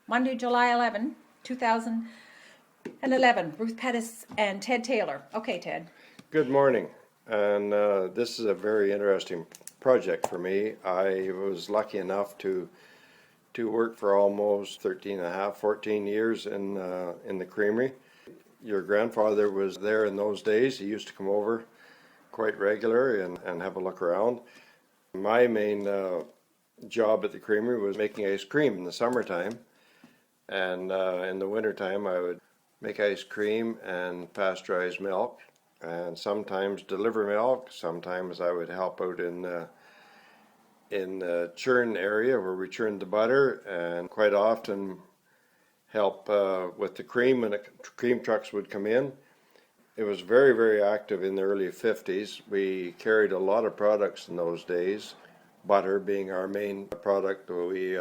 Monday, July 11, 2011. Ruth Pettis and Ted Taylor. Okay, Ted. Good morning, and this is a very interesting project for me. I was lucky enough to work for almost 13 and a half, 14 years in the Creamery. Your grandfather was there in those days. He used to come over quite regular and have a look around. My main job at the Creamery was making ice cream in the summertime, and in the wintertime I would make ice cream and pasteurize milk, and sometimes deliver milk. Sometimes I would help out in the churn area where we churned the butter, and quite often help with the cream when the cream trucks would come in. It was very, very active in the early 50s. We carried a lot of products in those days, butter being our main product we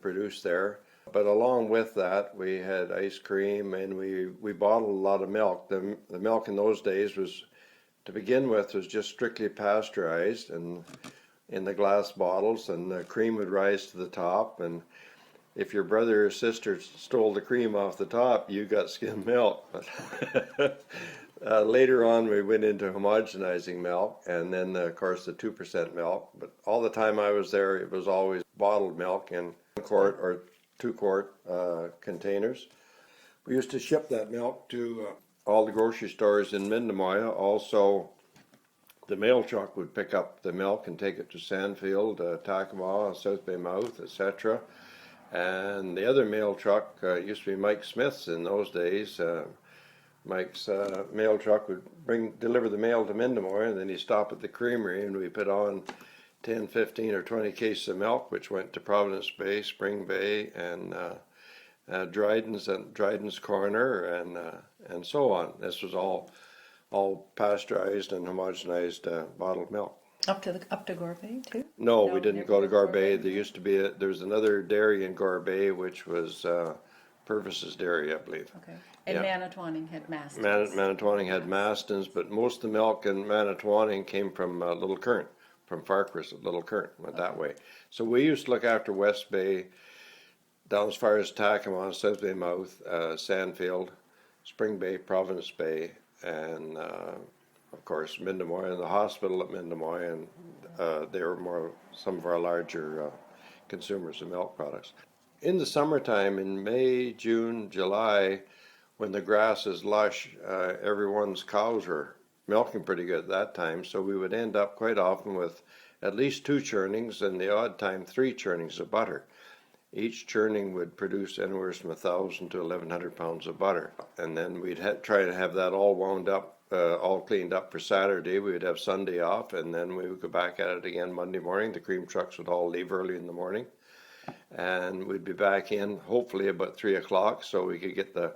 produced there. But along with that, we had ice cream, and we bottled a lot of milk. The milk in those days was, to begin with, was just strictly pasteurized and in the glass bottles, and the cream would rise to the top. And if your brother or sister stole the cream off the top, you got skim milk. But later on, we went into homogenizing milk, and then, of course, the 2% milk. But all the time I was there, it was always bottled milk in 1-quart or 2-quart containers. We used to ship that milk to all the grocery stores in Mindemoya. Also, the mail truck would pick up the milk and take it to Sandfield, Takema, South Bay Mouth, etc. And the other mail truck used to be Mike Smith's in those days. Mike's mail truck would deliver the mail to Mindemoya, and then he'd stop at the Creamery, and we put on 10, 15, or 20 cases of milk, which went to Providence Bay, Spring Bay, and Dryden's Corner, and so on. This was all pasteurized and homogenized bottled milk. Up to Gorbet too? No, we didn't go to Gorbet. There was another dairy in Gorbet, which was Purvis's Dairy, I believe. Okay. And yeah. Manitowoc had Mastons. Manitowoc had Mastons, but most of the milk in Manitowoc came from Little Current, from Farquhar's at Little Current, went that way. So we used to look after West Bay, down as far as Takema, South Bay Mouth, Sandfield, Spring Bay, Providence Bay, and of course Mindemoya, and the hospital at Mindemoya, and they were some of our larger consumers of milk products. In the summertime, in May, June, July, when the grass is lush, everyone's cows were milking pretty good at that time, so we would end up quite often with at least 2 churnings, and the odd time 3 churnings of butter. Each churning would produce anywhere from 1,000 to 1,100 pounds of butter, and then we'd try to have that all wound up, all cleaned up for Saturday. We would have Sunday off, and then we would go back at it again Monday morning. The cream trucks would all leave early in the morning, and we'd be back in hopefully about 3 o'clock, so we could get the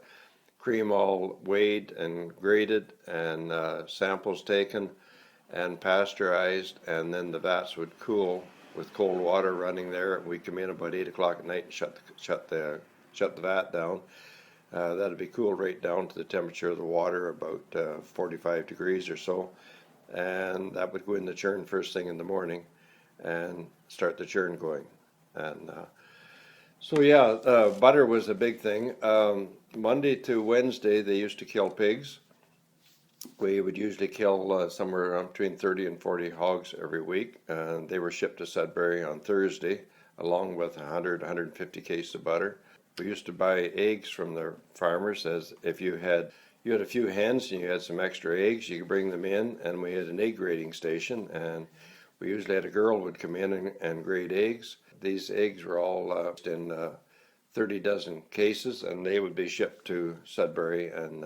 cream all weighed and graded, and samples taken and pasteurized, and then the vats would cool with cold water running there. We come in about 8 o'clock at night and shut the vat down. That'd be cooled right down to the temperature of the water, about 45 degrees or so, and that would go in the churn first thing in the morning and start the churn going. And so yeah, butter was a big thing. Monday to Wednesday they used to kill pigs. We would usually kill somewhere around between 30 and 40 hogs every week, and they were shipped to Sudbury on Thursday, along with 150 cases of butter. We used to buy eggs from the farmers, as if you had a few hens and you had some extra eggs, you could bring them in, and we had an egg grading station, and we usually had a girl would come in and grade eggs. These eggs were all in 30 dozen cases, and they would be shipped to Sudbury and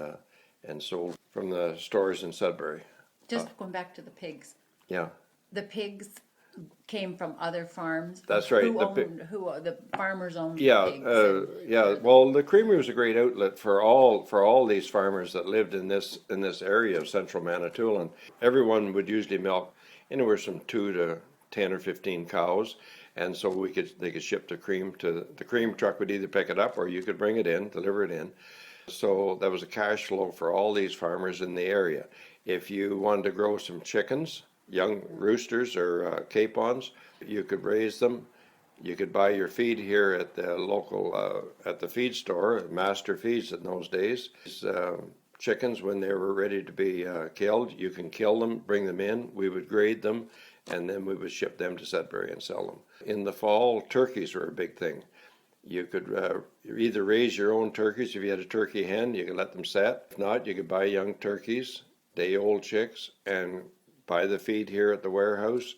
sold from the stores in Sudbury. Just going back to the pigs. Yeah. The pigs came from other farms. That's right. The farmers owned yeah, pigs. Yeah. Well, the Creamery was a great outlet for all these farmers that lived in this area of central Manitoulin. And everyone would usually milk anywhere from 2 to 10 or 15 cows, and so they could ship the cream to the cream truck. Would either pick it up or you could bring it in, deliver it in. So that was a cash flow for all these farmers in the area. If you wanted to grow some chickens, young roosters or capons, you could raise them You could buy your feed here at the local, at the feed store, Master Feeds in those days. Chickens, when they were ready to be killed, you can kill them, bring them in, we would grade them, and then we would ship them to Sudbury and sell them. In the fall, turkeys were a big thing. You could either raise your own turkeys. If you had a turkey hen, you could let them set. If not, you could buy young turkeys, day-old chicks, and buy the feed here at the warehouse,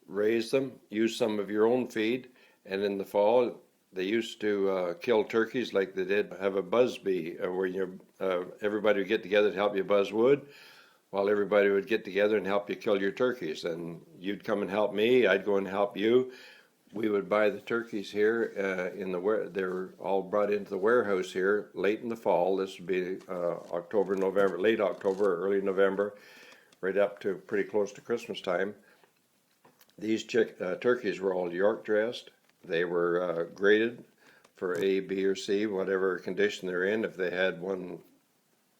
raise them, use some of your own feed, and in the fall, they used to kill turkeys like they did have a buzz bee, where everybody would get together to help you buzz wood, while everybody would get together and help you kill your turkeys. And you'd come and help me, I'd go and help you. We would buy the turkeys here they're all brought into the warehouse here late in the fall. This would be October, November, late October, early November, right up to pretty close to Christmas time. These turkeys were all York dressed. They were graded for A, B, or C, whatever condition they're in. If they had one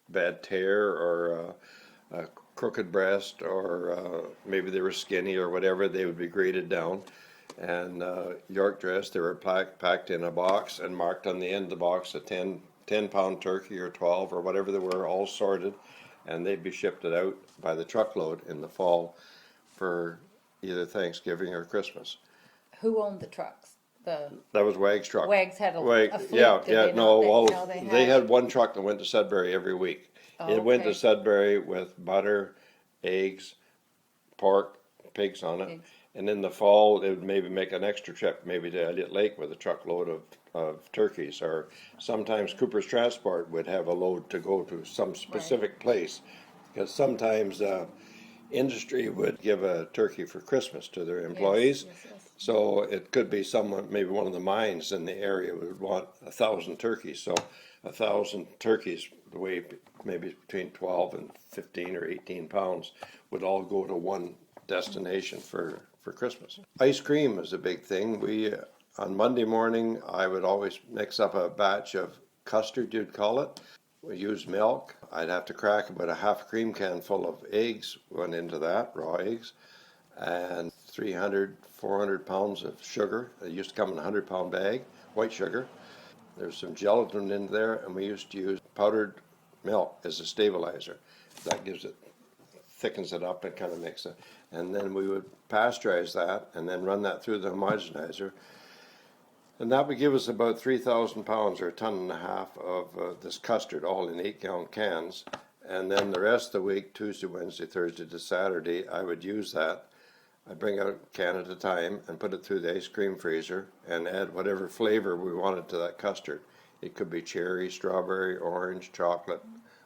bad tear or a crooked breast, or maybe they were skinny or whatever, they would be graded down. And York dressed, they were packed in a box and marked on the end of the box a 10-pound turkey or 12 or whatever they were, all sorted, and they'd be shipped it out by the truckload in the fall for either Thanksgiving or Christmas. Who owned the trucks? That was Wagg's truck. Wags had a Wagg, fleet. yeah, did yeah, they no, not? well, They they had one truck that went to Sudbury every week. Oh, It went to okay. Sudbury with butter, eggs, pork, pigs on it. Pigs. And in the fall, they would maybe make an extra trip, maybe to Elliott Lake with a truckload of turkeys. Or sometimes Cooper's Transport would have a load to go to some specific place. Because sometimes industry would give a turkey for Christmas to their employees. Yes. So it could be someone, maybe one of the mines in the area would want 1,000 turkeys. So 1,000 turkeys, the weigh maybe between 12 and 15 or 18 pounds, would all go to one destination for Christmas. Ice cream is a big thing. On Monday morning, I would always mix up a batch of custard, you'd call it. We used milk. I'd have to crack about a half cream can full of eggs, went into that, raw eggs, and 300, 400 pounds of sugar. It used to come in a 100-pound bag, white sugar. There's some gelatin in there, and we used to use powdered milk as a stabilizer. That thickens it up and kind of makes it. And then we would pasteurize that and then run that through the homogenizer. And that would give us about 3,000 pounds or a ton and a half of this custard, all in 8-gallon cans. And then the rest of the week, Tuesday, Wednesday, Thursday to Saturday, I would use that. I'd bring out a can at a time and put it through the ice cream freezer and add whatever flavor we wanted to that custard. It could be cherry, strawberry, orange, chocolate,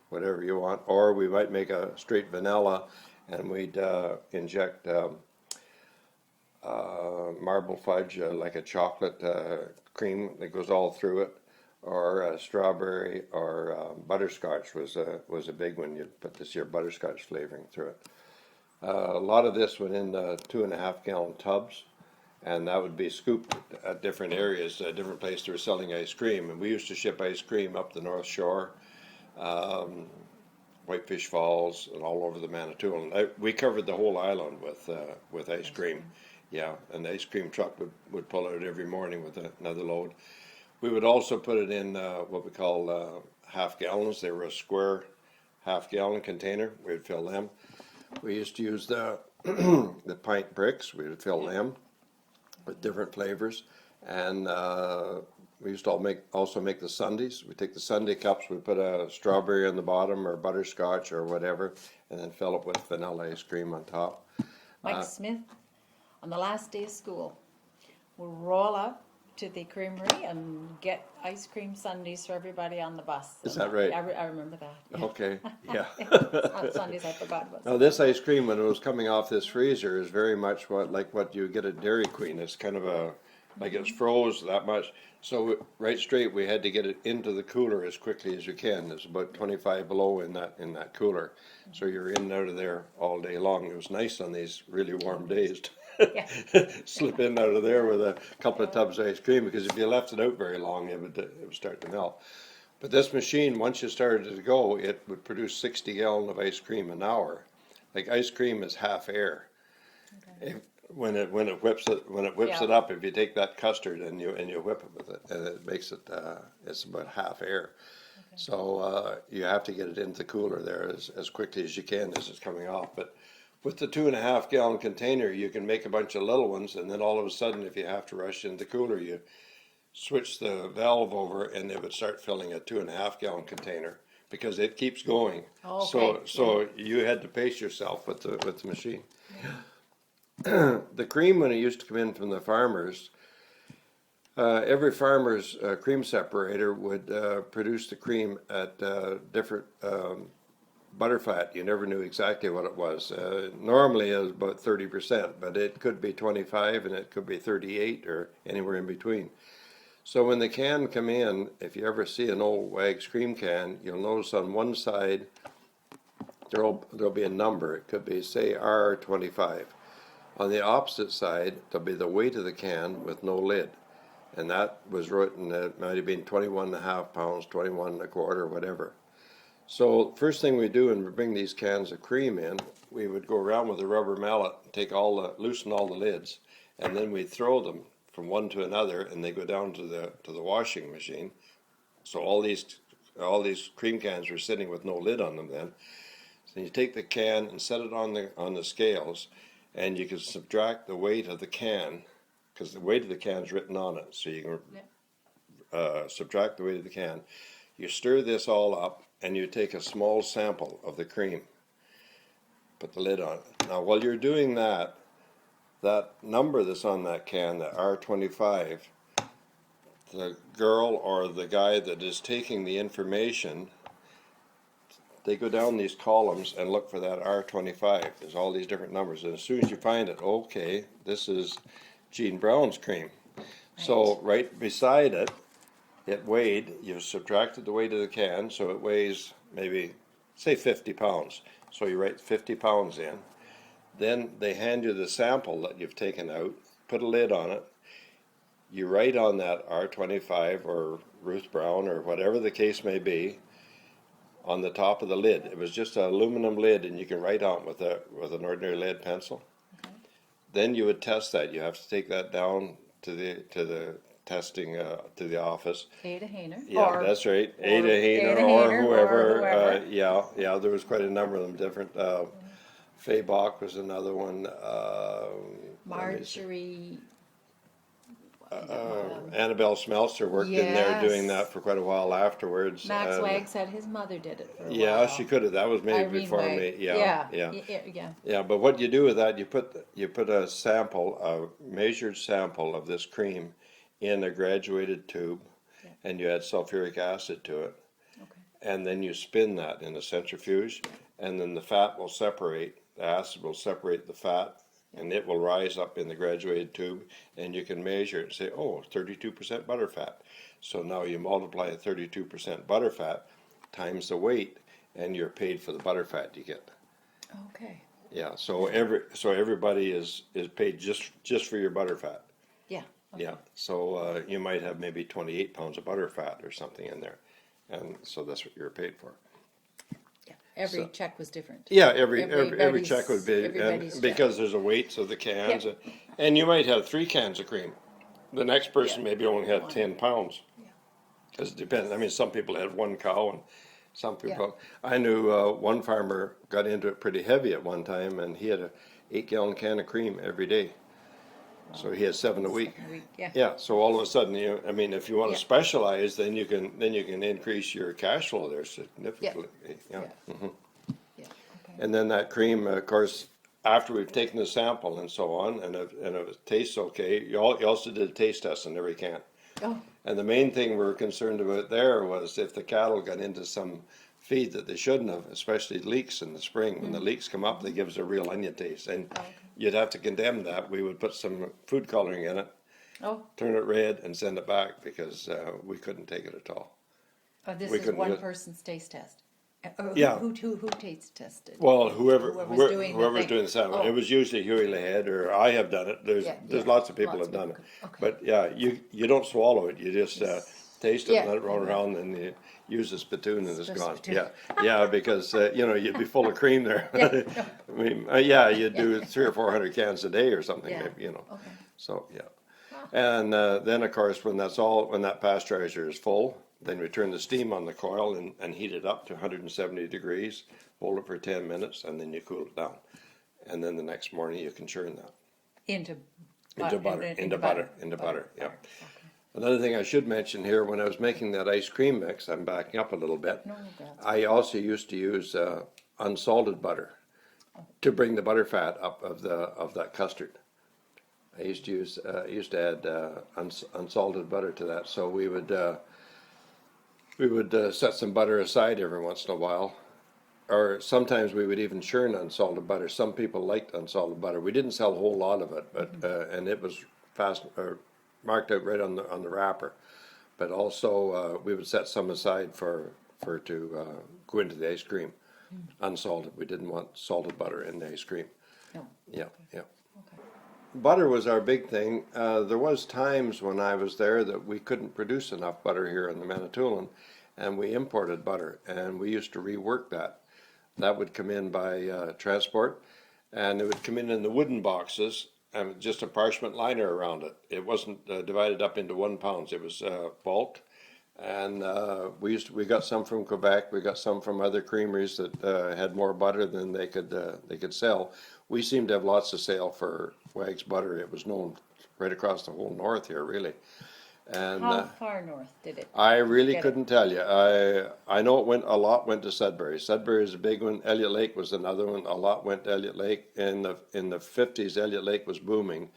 whatever you want. Or we might make a straight vanilla and we'd inject marble fudge, like a chocolate cream that goes all through it, or strawberry, or butterscotch was a big one. You'd put this here butterscotch flavoring through it. A lot of this went in 2.5-gallon tubs, and that would be scooped at different areas, different places that were selling ice cream. And we used to ship ice cream up the North Shore, Whitefish Falls, and all over the Manitoulin. We covered the whole island with ice cream. Yeah, and the ice cream truck would pull out every morning with another load. We would also put it in what we call half gallons. They were a square half-gallon container. We would fill them. We used to use the the pint bricks. We would fill them with different flavors, and we used to also make the sundaes. We take the sundae cups. We put a strawberry on the bottom or butterscotch or whatever, and then fill it with vanilla ice cream on top. Mike Smith, on the last day of school, will roll up to the Creamery and get ice cream sundaes for everybody on the bus. Is that right? I remember that. Yeah. Okay, yeah. On Sundays, I forgot about Now this ice cream, when it was coming off this freezer, is very much like what you get at Dairy Queen. It's kind of like it's froze that much. So right straight, we had to get it into the cooler as quickly as you can. It's about 25 below in that cooler. So you're in and out of there all day long. It was nice on these really warm days. Yeah. Slip in out of there with a couple of tubs of ice cream, because if you left it out very long, it would start to melt. But this machine, once you started to go, it would produce 60 gallons of ice cream an hour. Like ice cream is half air. Okay. when it whips Yeah. it up, if you take that custard and you whip it with it, and it makes it it's about half air. So you have to get it into the cooler there as quickly as you can as it's coming off. But with the 2.5 gallon container, you can make a bunch of little ones, and then all of a sudden, if you have to rush into the cooler, you switch the valve over, and it would start filling a 2.5 gallon container because it keeps going. Okay, So you had to pace yourself with the machine. The cream, when it used to come in from the farmers, every farmer's cream separator would produce the cream at different butterfat. You never knew exactly what it was. Normally it was about 30%, but it could be 25 and it could be 38 or anywhere in between. So when the can come in, if you ever see an old Wagg's cream can, you'll notice on one side there'll be a number. It could be, say, R25. On the opposite side, there'll be the weight of the can with no lid. And that was written, it might have been 21.5 pounds, 21 and a quarter, whatever. So first thing we do when we bring these cans of cream in, we would go around with a rubber mallet, loosen all the lids, and then we'd throw them from one to another, and they go down to the washing machine. So all these cream cans were sitting with no lid on them then. So you take the can and set it on the scales, and you can subtract the weight of the can, because the weight of the can is written on it. So you can subtract the weight of the can. You stir this all up, and you take a small sample of the cream. Put the lid on it. Now, while you're doing that number that's on that can, the R25, the girl or the guy that is taking the information, they go down these columns and look for that R25. There's all these different numbers, and as soon as you find it, okay, this is Jean Brown's cream. Right. So right beside it, it weighed, you've subtracted the weight of the can, so it weighs maybe, say 50 pounds. So you write 50 pounds in. Then they hand you the sample that you've taken out, put a lid on it. You write on that R25 or Ruth Brown or whatever the case may be on the top of the lid. It was just an aluminum lid, and you can write on it with an ordinary lead pencil. Okay. Then you would test that. You have to take that down to the testing to the office. Ada Hayner. Yeah, that's right. Ada Hayner or whoever. Yeah. There was quite a number of them different. Fay Bach was another one. Marjorie. Annabelle Smeltzer worked in there doing that for quite a while afterwards. Max Wagg said his mother did it for a while. Yeah, she could have. That was maybe Irene before Wagg. me. Yeah. But what you do with that, you put a sample, a measured sample of this cream in a graduated tube, and you add sulfuric acid to it, and then you spin that in a centrifuge, and then the fat will separate. The acid will separate the fat, and it will rise up in the graduated tube, and you can measure it and say, oh, 32% butterfat. So now you multiply 32% butterfat times the weight, and you're paid for the butterfat you get. Okay. Yeah. So everybody is paid just for your butterfat. Yeah. Okay. Yeah. So you might have maybe 28 pounds of butterfat or something in there, and so that's what you're paid for. Every check was different. Yeah, every check would be, everybody's because there's a weights of the cans, and you might have 3 cans of cream. The next person maybe only had 10 pounds. Because it depends. I mean, some people had 1 cow, and some people. I knew one farmer got into it pretty heavy at one time, and he had a 8-gallon can of cream every day. So he had 7 a week. Yeah. So all of a sudden, if you want to specialize, then you can increase your cash flow there significantly. Yeah. Mm-hmm. And then that cream, of course, after we've taken the sample and so on, and if it tastes okay, you also did a taste test on every can. Oh. And the main thing we were concerned about there was if the cattle got into some feed that they shouldn't have, especially leeks in the spring. When the leeks come up, they give us a real onion taste, and you'd have to condemn that. We would put some food coloring in it, turn it red, and send it back because we couldn't take it at all. This is one person's taste test. Who taste tested? Well, whoever's doing the sample. It was usually Huey Lahead, or I have done it. There's lots of people have done it. Okay. But yeah, you don't swallow it. You just taste it, Yeah. let it roll around, and you use the spittoon and it's The gone. spittoon. Yeah, yeah, because, you'd be full of cream there. Yeah. I mean, yeah, you'd do 300 or 400 cans a day or something, Yeah. maybe, Okay. So, yeah. And then, of course, when that pasteurizer is full, then we turn the steam on the coil and heat it up to 170 degrees, hold it for 10 minutes, and then you cool it down. And then the next morning you can churn that. Into Butter. Yeah. Another thing I should mention here, when I was making that ice cream mix, I'm backing up a little bit. No, that's I also used to use unsalted butter to bring the butter fat up of that custard. I used to add unsalted butter to that, so we would set some butter aside every once in a while, or sometimes we would even churn unsalted butter. Some people liked unsalted butter. We didn't sell a whole lot of it, but and it was marked out right on the wrapper. But also we would set some aside for to go into the ice cream, unsalted. We didn't want salted butter in the ice cream. No. Yeah, yeah. Okay. Butter was our big thing. There was times when I was there that we couldn't produce enough butter here in the Manitoulin, and we imported butter, and we used to rework that. That would come in by transport, and it would come in the wooden boxes, and just a parchment liner around it. It wasn't divided up into 1 pounds. It was bulk, and we got some from Quebec. We got some from other creameries that had more butter than they could sell. We seemed to have lots of sale for Wagg's butter. It was known right across the whole north here, really. And How far north did it? I really get it? couldn't tell you. I know a lot went to Sudbury. Sudbury is a big one. Elliott Lake was another one. A lot went to Elliott Lake. In the 50s, Elliott Lake was booming,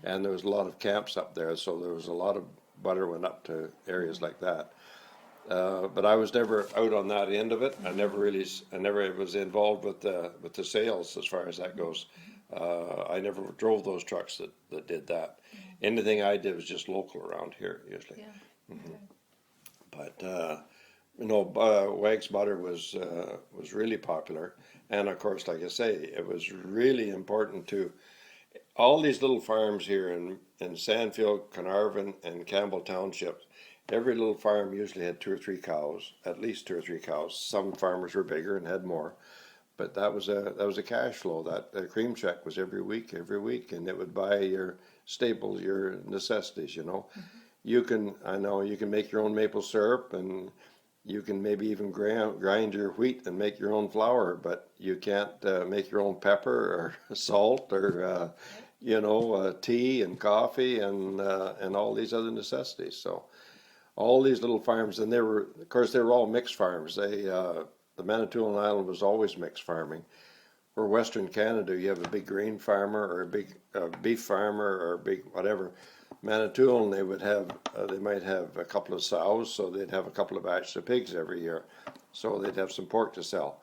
and there was a lot of camps up there. So there was a lot of butter went up to areas like that. But I was never out on that end of it. I never was involved with the sales as far as that goes. I never drove those trucks that did that. Anything I did was just local around here usually. Yeah. But Wagg's butter was really popular, and of course, like I say, it was really important to all these little farms here in Sandfield, Carnarvon, and Campbell Townships. Every little farm usually had 2 or 3 cows, at least 2 or 3 cows. Some farmers were bigger and had more, but that was a cash flow. That cream check was every week, and it would buy your staples, your necessities. You can make your own maple syrup, and you can maybe even grind your wheat and make your own flour, but you can't make your own pepper or salt or tea and coffee and all these other necessities. So all these little farms, and they were all mixed farms. The Manitoulin Island was always mixed farming. For Western Canada, you have a big grain farmer or a big beef farmer or a big whatever. Manitoulin, they might have a couple of sows, so they'd have a couple of batches of pigs every year. So they'd have some pork to sell.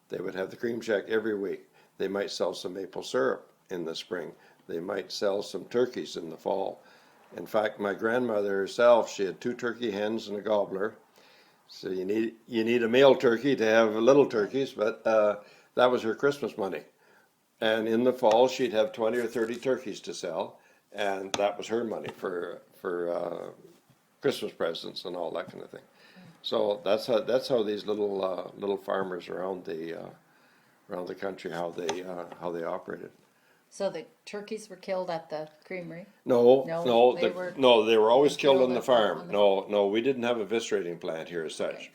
They would have the cream check every week. They might sell some maple syrup in the spring. They might sell some turkeys in the fall. In fact, my grandmother herself, she had 2 turkey hens and a gobbler. So you need a male turkey to have little turkeys, but that was her Christmas money. And in the fall, she'd have 20 or 30 turkeys to sell, and that was her money for Christmas presents and all that kind of thing. So that's how these little farmers around the country how they operated. So the turkeys were killed at the creamery? No, they were always killed on the farm. farm. No, we didn't have a eviscerating plant here as such. Okay.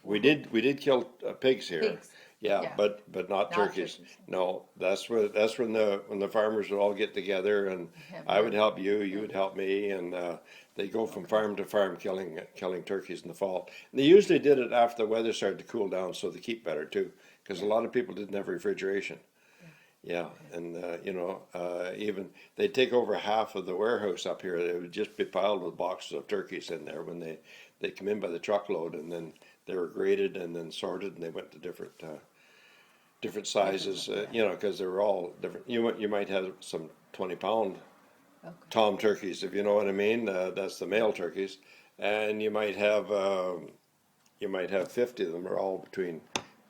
We did kill pigs here. Pigs. Yeah, Yeah. but not turkeys. No, that's when the farmers would all get together, and I would help you, you would help me, and they go from farm to farm killing turkeys in the fall. And they usually did it after the weather started to cool down, so they keep better too, because a lot of people didn't have refrigeration. Yeah, and even they'd take over half of the warehouse up here. It would just be piled with boxes of turkeys in there when they come in by the truckload, and then they were graded and then sorted, and they went to different sizes. Because they were all different. You might have some 20-pound tom turkeys, if you know what I mean. That's the male turkeys, and you might have 50 of them. Are all between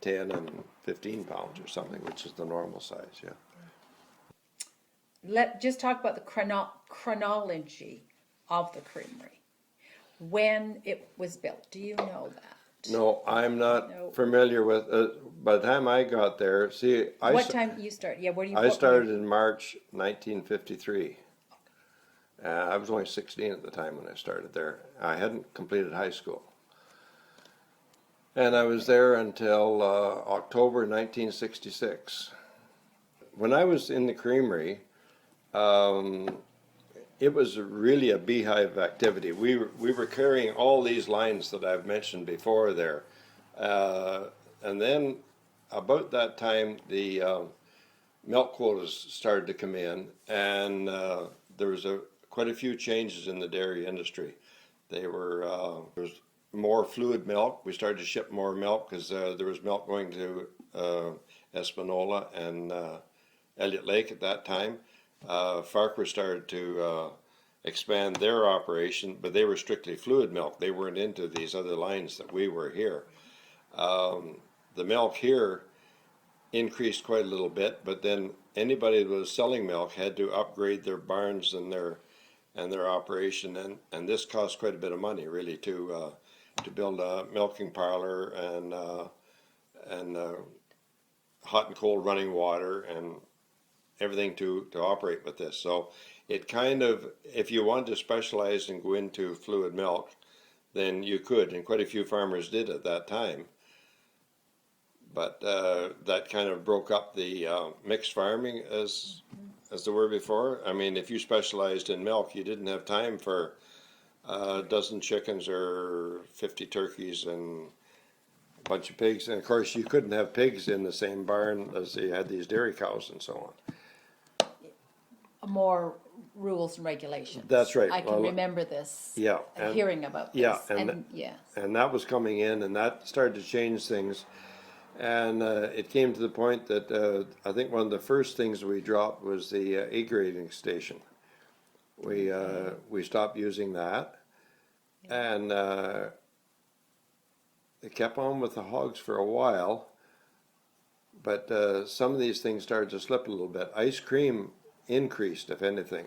10 and 15 pounds or something, which is the normal size. Yeah. Let's just talk about the chronology of the creamery. when it was built. Do you know that? No, I'm not No. familiar with, by the time I got there, see, What time you start? Yeah, where do you? I started in March 1953. I was only 16 at the time when I started there. I hadn't completed high school. And I was there until October 1966. When I was in the creamery, um, it was really a beehive activity. We were carrying all these lines that I've mentioned before there. And then about that time, the milk quotas started to come in, and there was quite a few changes in the dairy industry. There was more fluid milk. We started to ship more milk because there was milk going to Espanola and Elliott Lake at that time. Farquhar started to expand their operation, but they were strictly fluid milk. They weren't into these other lines that we were here. The milk here increased quite a little bit, but then anybody that was selling milk had to upgrade their barns and their operation, and this cost quite a bit of money really to build a milking parlor and hot and cold running water and everything to operate with this. So it kind of, if you wanted to specialize and go into fluid milk, then you could, and quite a few farmers did at that time. But that kind of broke up the mixed farming as there were before. I mean, if you specialized in milk, you didn't have time for a dozen chickens or 50 turkeys and a bunch of pigs. And of course, you couldn't have pigs in the same barn as you had these dairy cows and so on. More rules and regulations. That's right. I can remember this. Yeah, and hearing about this. yeah, yes. and that was coming in, and that started to change things. And it came to the point that I think one of the first things we dropped was the egg grading station. We stopped using that, and it kept on with the hogs for a while. But some of these things started to slip a little bit. Ice cream increased, if anything.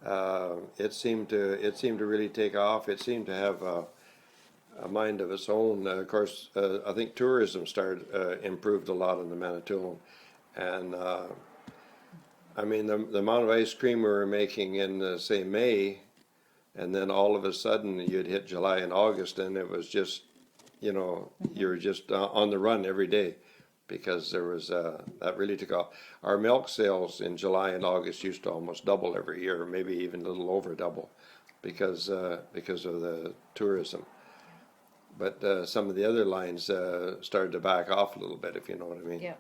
It seemed to really take off. It seemed to have a mind of its own. Of course, I think tourism improved a lot in the Manitoulin, and I mean the amount of ice cream we were making in say May, and then all of a sudden you'd hit July and August, and it was just, you were just on the run every day, because there was that really took off. Our milk sales in July and August used to almost double every year, maybe even a little over double, because of the tourism. But some of the other lines started to back off a little bit, if you know what I mean. Yeah.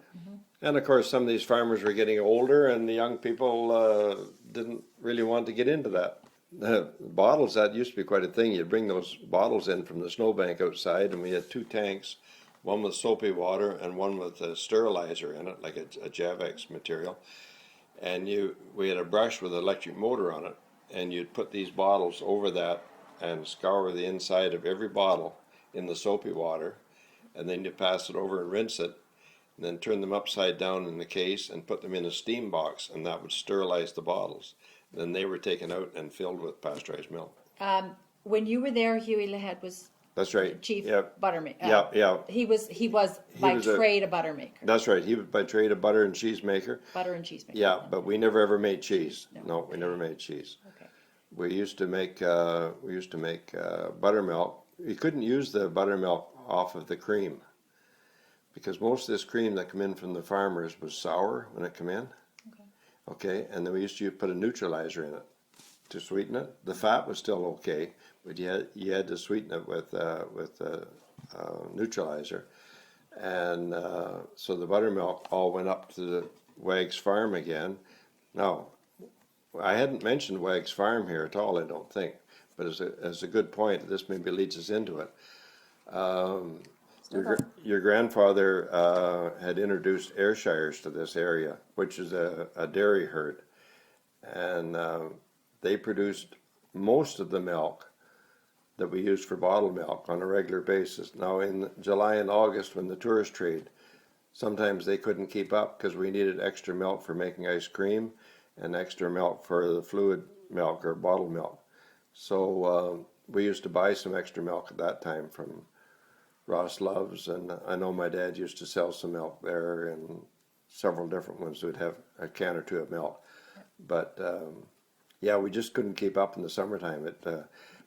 And of course, some of these farmers were getting older, and the young people didn't really want to get into that. The bottles, that used to be quite a thing. You'd bring those bottles in from the snowbank outside, and we had two tanks, one with soapy water and one with a sterilizer in it, like a Javex material. And we had a brush with an electric motor on it, and you'd put these bottles over that and scour the inside of every bottle in the soapy water, and then you pass it over and rinse it, and then turn them upside down in the case and put them in a steam box, and that would sterilize the bottles. Then they were taken out and filled with pasteurized milk. When you were there, Huey Lahead was That's right. chief Yep. buttermaker. Yeah. He was by was trade a buttermaker. That's right. He was by trade a butter and cheese maker. Butter and cheese maker. Yeah, but we never ever made cheese. No. No, we never made cheese. Okay. We used to make buttermilk. You couldn't use the buttermilk off of the cream, because most of this cream that come in from the farmers was sour when it come in. Okay, and then we used to put a neutralizer in it to sweeten it. The fat was still okay, but you had to sweeten it with neutralizer, and so the buttermilk all went up to the Wagg's farm again. Now, I hadn't mentioned Wagg's farm here at all, I don't think, but as a good point, this maybe leads us into it. Your grandfather had introduced Ayrshires to this area, which is a dairy herd, and they produced most of the milk that we use for bottled milk on a regular basis. Now in July and August, when the tourist trade, sometimes they couldn't keep up because we needed extra milk for making ice cream and extra milk for the fluid milk or bottled milk. So we used to buy some extra milk at that time from Ross Love's, and I know my dad used to sell some milk there, and several different ones would have a can or two of milk. But yeah, we just couldn't keep up in the summertime.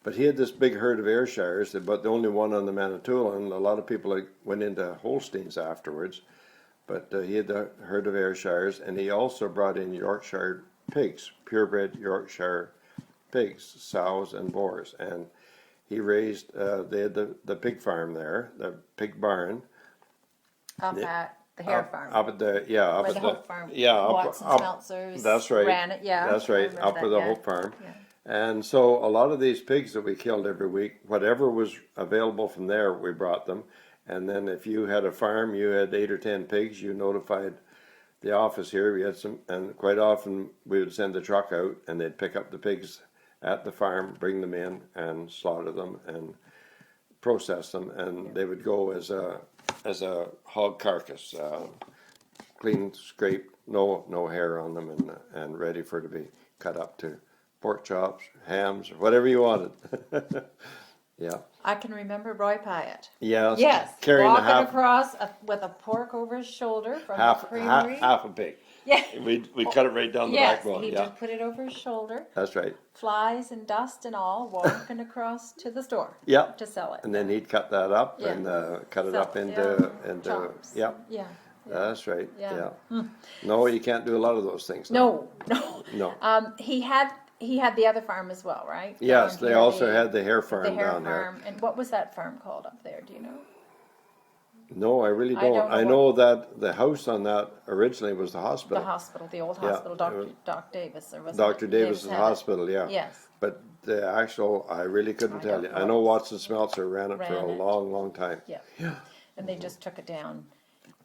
But he had this big herd of Ayrshires, but the only one on the Manitoulin, and a lot of people went into Holsteins afterwards. But he had the herd of Ayrshires, and he also brought in Yorkshire pigs, purebred Yorkshire pigs, sows and boars. And he raised, they had the pig farm there, the pig barn. Up at the Hare Farm. Up at the, yeah, up Where at the the, Hope Farm. yeah, Watson Smeltzers. that's right. Ran it, yeah. That's I right, remember up that, at the yeah. Hope Farm. Yeah. And so a lot of these pigs that we killed every week, whatever was available from there, we brought them. And then if you had a farm, you had 8 or 10 pigs, you notified the office here. We had some, and quite often we would send the truck out and they'd pick up the pigs at the farm, bring them in and slaughter them and process them. And they would go as a hog carcass, clean, scraped, no hair on them, and ready for to be cut up to pork chops, hams, or whatever you wanted. Yeah. I can remember Roy Pyatt. Yes. Yes, Carrying walking a half, across with a pork over his shoulder from half, the creamery. half a pig. Yeah. We cut it right down the Yes, backbone. he Yeah, just put it over his shoulder, that's right. flies and dust and all, walking across to the store Yeah. to sell it. And then he'd cut that up Yeah. and cut it Sell up it, into chops. yeah. Yeah. That's right. Yeah. Yeah. No, you can't do a lot of those things. No. No. He had the other farm as well, right? Yes, Down they here, also had the hare farm the Hare down Farm. And what was that farm called up there? Do you know? No, I really I don't. don't know I know that the house on that originally was the hospital. The hospital, the old Yeah, hospital, Doc Davis, or was Dr. it? Davis's had it. hospital, yeah. Yes. But the actual, I really couldn't I tell don't you. know. I know Watson Smeltzer ran it for Ran a it. long time. Yeah. Yeah. And they just took it down.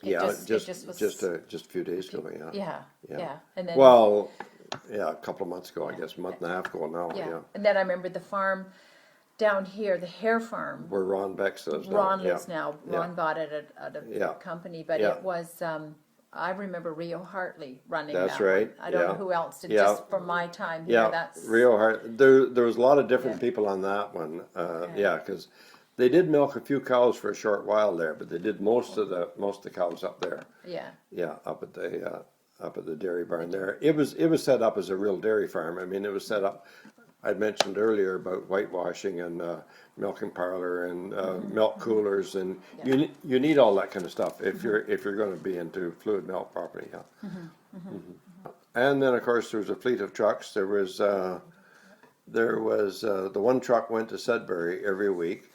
It Yeah, just was, just a few days ago, yeah. yeah. Yeah. And then Well, yeah, a couple of months ago, I guess, a month and a half ago now, yeah. yeah. And then I remember the farm down here, the Hare Farm. Where Ron Beck lives now. Ron yeah. lives now. Ron bought it at a Yeah. company, but Yeah. it was. I remember Rio Hartley running. That's that right, one. I don't know yeah. who else did. Yeah. Just from my time here, Yeah, that's Rio Hart. There was a lot of different Yeah. people on that one. Yeah, because they did milk a few cows for a short while there, but they did most of the cows up there. yeah. Yeah, up at the dairy barn there. It was set up as a real dairy farm. I mean, it was set up. I'd mentioned earlier about whitewashing and milking parlor and milk coolers, and Yeah. you need all that kind of stuff if you're going to be into fluid milk property. Yeah. And then of course there was a fleet of trucks. There was the one truck went to Sudbury every week.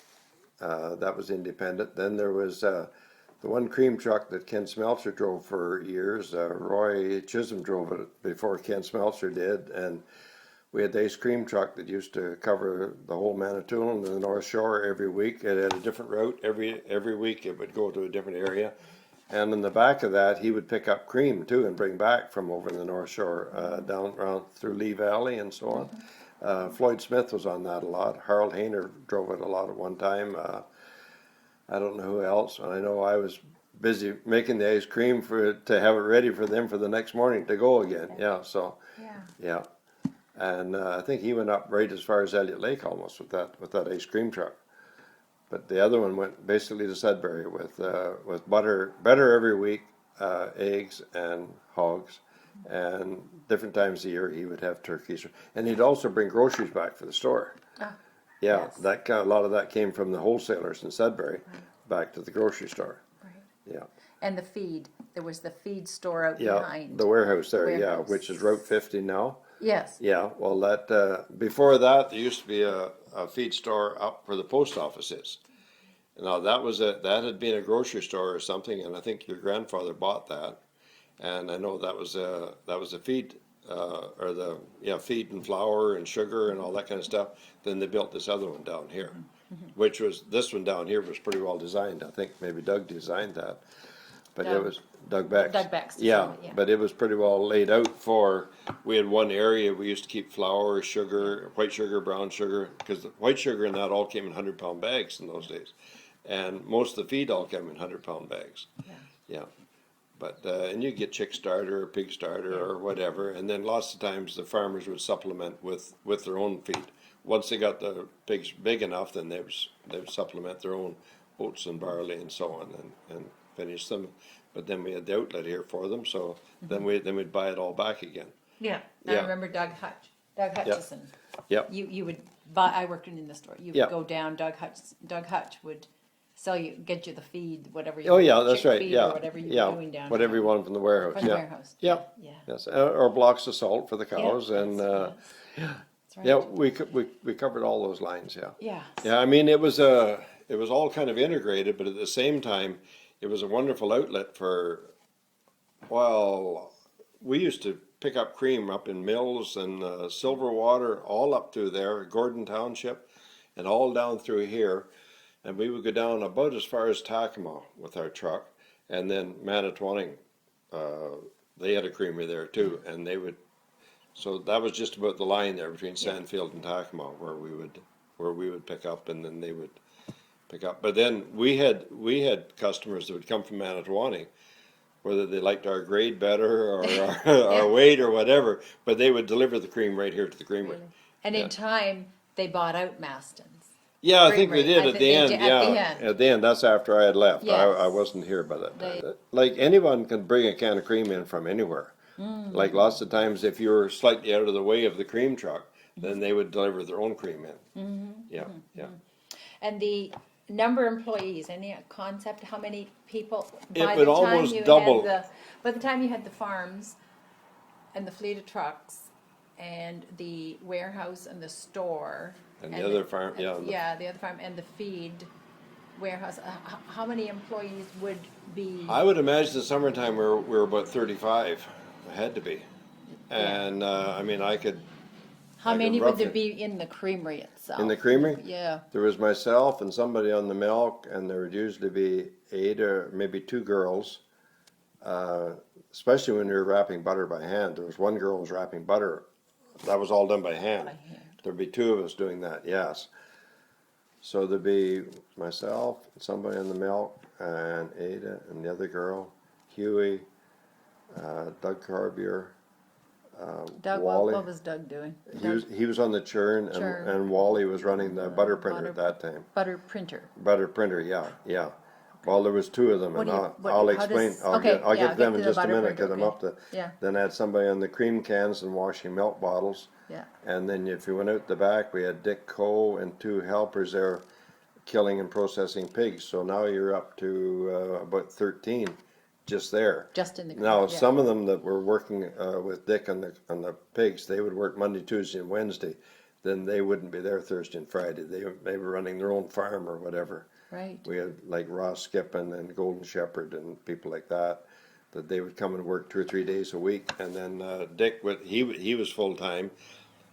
That was independent. Then there was the one cream truck that Ken Smeltzer drove for years. Roy Chisholm drove it before Ken Smeltzer did, and we had the ice cream truck that used to cover the whole Manitoulin and the North Shore every week. It had a different route every week. It would go to a different area, and in the back of that, he would pick up cream too and bring back from over in the North Shore down around through Lee Valley and so on. Floyd Smith was on that a lot. Harold Hayner drove it a lot at one time. I don't know who else. And I know I was busy making the ice cream to have it ready for them for the next morning to go again. Yeah, so yeah. And I think he went up right as far as Elliott Lake almost with that ice cream truck. But the other one went basically to Sudbury with butter every week, eggs and hogs, and different times a year he would have turkeys, and he'd also bring groceries back for the store. Ah, Yeah, yes. a lot of that came from the wholesalers in Sudbury back to the grocery store. Right. Yeah, And the feed. There was the feed store out yeah, behind. the warehouse there. Yeah, Warehouse. which is Route 50 now. Yes. Yeah, well, that before that there used to be a feed store up where the post office is. Now that had been a grocery store or something, and I think your grandfather bought that, and I know that was a feed feed and flour and sugar and all that kind of stuff. Then they built this other one down here, which was this one down here was pretty well designed. I think maybe Doug designed that, but it was Doug Beck's. Doug Beck's Yeah, designed it, yeah. but it was pretty well laid out for. We had one area we used to keep flour, sugar, white sugar, brown sugar, because the white sugar and that all came in 100-pound bags in those days, and most of the feed all came in 100-pound bags. Yeah. But and you get chick starter or pig starter or whatever, and then lots of times the farmers would supplement with their own feed, once they got the pigs big enough, then they would supplement their own oats and barley and so on, and finish them. But then we had the outlet here for them, so then we'd buy it all back again. Yeah, I Yeah. remember Doug Hutchison. Yep. You would buy, I worked in the store, you Yeah. would go down, Doug Hutch would get you the feed, whatever you. Oh yeah, that's chick right. feed Yeah, Or whatever you yeah. were doing down. Whatever you want from the warehouse. From the Yeah. warehouse. Yeah. Yeah. Yes, or blocks of salt for the cows, Yeah, and that's right. yeah, we covered all those lines. Yeah. Yeah. Yeah, I mean it was all kind of integrated, but at the same time, it was a wonderful outlet for. Well, we used to pick up cream up in Mills and Silverwater, all up through there, Gordon Township, and all down through here. And we would go down about as far as Takima with our truck, and then Manitowoc, they had a creamery there too, and they would. So that was just about the line there between Sandfield and Takima, where we would pick up, and then they would pick up. But then we had customers that would come from Manitowoc, whether they liked our grade better or our weight or whatever, but they would deliver the cream right here to the creamery. Really. And in time, they bought out Maston's. Yeah, I think they Creamery. did at the end. Yeah, at the end. That's after I had left. Yes. I wasn't here by that time. Like anyone can bring a can of cream in from anywhere. Like lots of times, if you're slightly out of the way of the cream truck, then they would deliver their own cream in. Yeah, yeah. And the number of employees, any concept, how many people? It would almost double. By the time you had the farms and the fleet of trucks and the warehouse and the store. And the other farm, yeah. Yeah, the other farm and the feed warehouse, how many employees would be? I would imagine the summertime we're about 35. It had to be. And I mean, I could. How I many could would there roughly- be in the creamery itself? In the creamery? Yeah. There was myself and somebody on the milk, and there would usually be 8 or maybe 2 girls. Especially when we were wrapping butter by hand. There was one girl who was wrapping butter. That was all done by hand. By hand. There'd be 2 of us doing that, yes. So there'd be myself, somebody on the milk, and Ada, and the other girl, Huey, Doug Carbier, Doug, Wally. what was Doug doing? He was on the churn, Churn. and Wally was running the butter printer at that time. Butter printer. Butter printer, yeah, yeah. Well, there was 2 of them, What and do you- what- I'll how explain. does- I'll okay, get yeah, to them get in to the just a butter minute. printer, Get them okay. up to. Yeah. Then I had somebody on the cream cans and washing milk bottles. Yeah. And then if you went out the back, we had Dick Coe and 2 helpers there, killing and processing pigs. So now you're up to about 13, just there. Just in the Now, yeah. some of them that were working with Dick on the pigs, they would work Monday, Tuesday, and Wednesday. Then they wouldn't be there Thursday and Friday. They were running their own farm or whatever. Right. We had like Ross Skippon and Golden Shepherd and people like that they would come and work 2 or 3 days a week. And then Dick he was full time.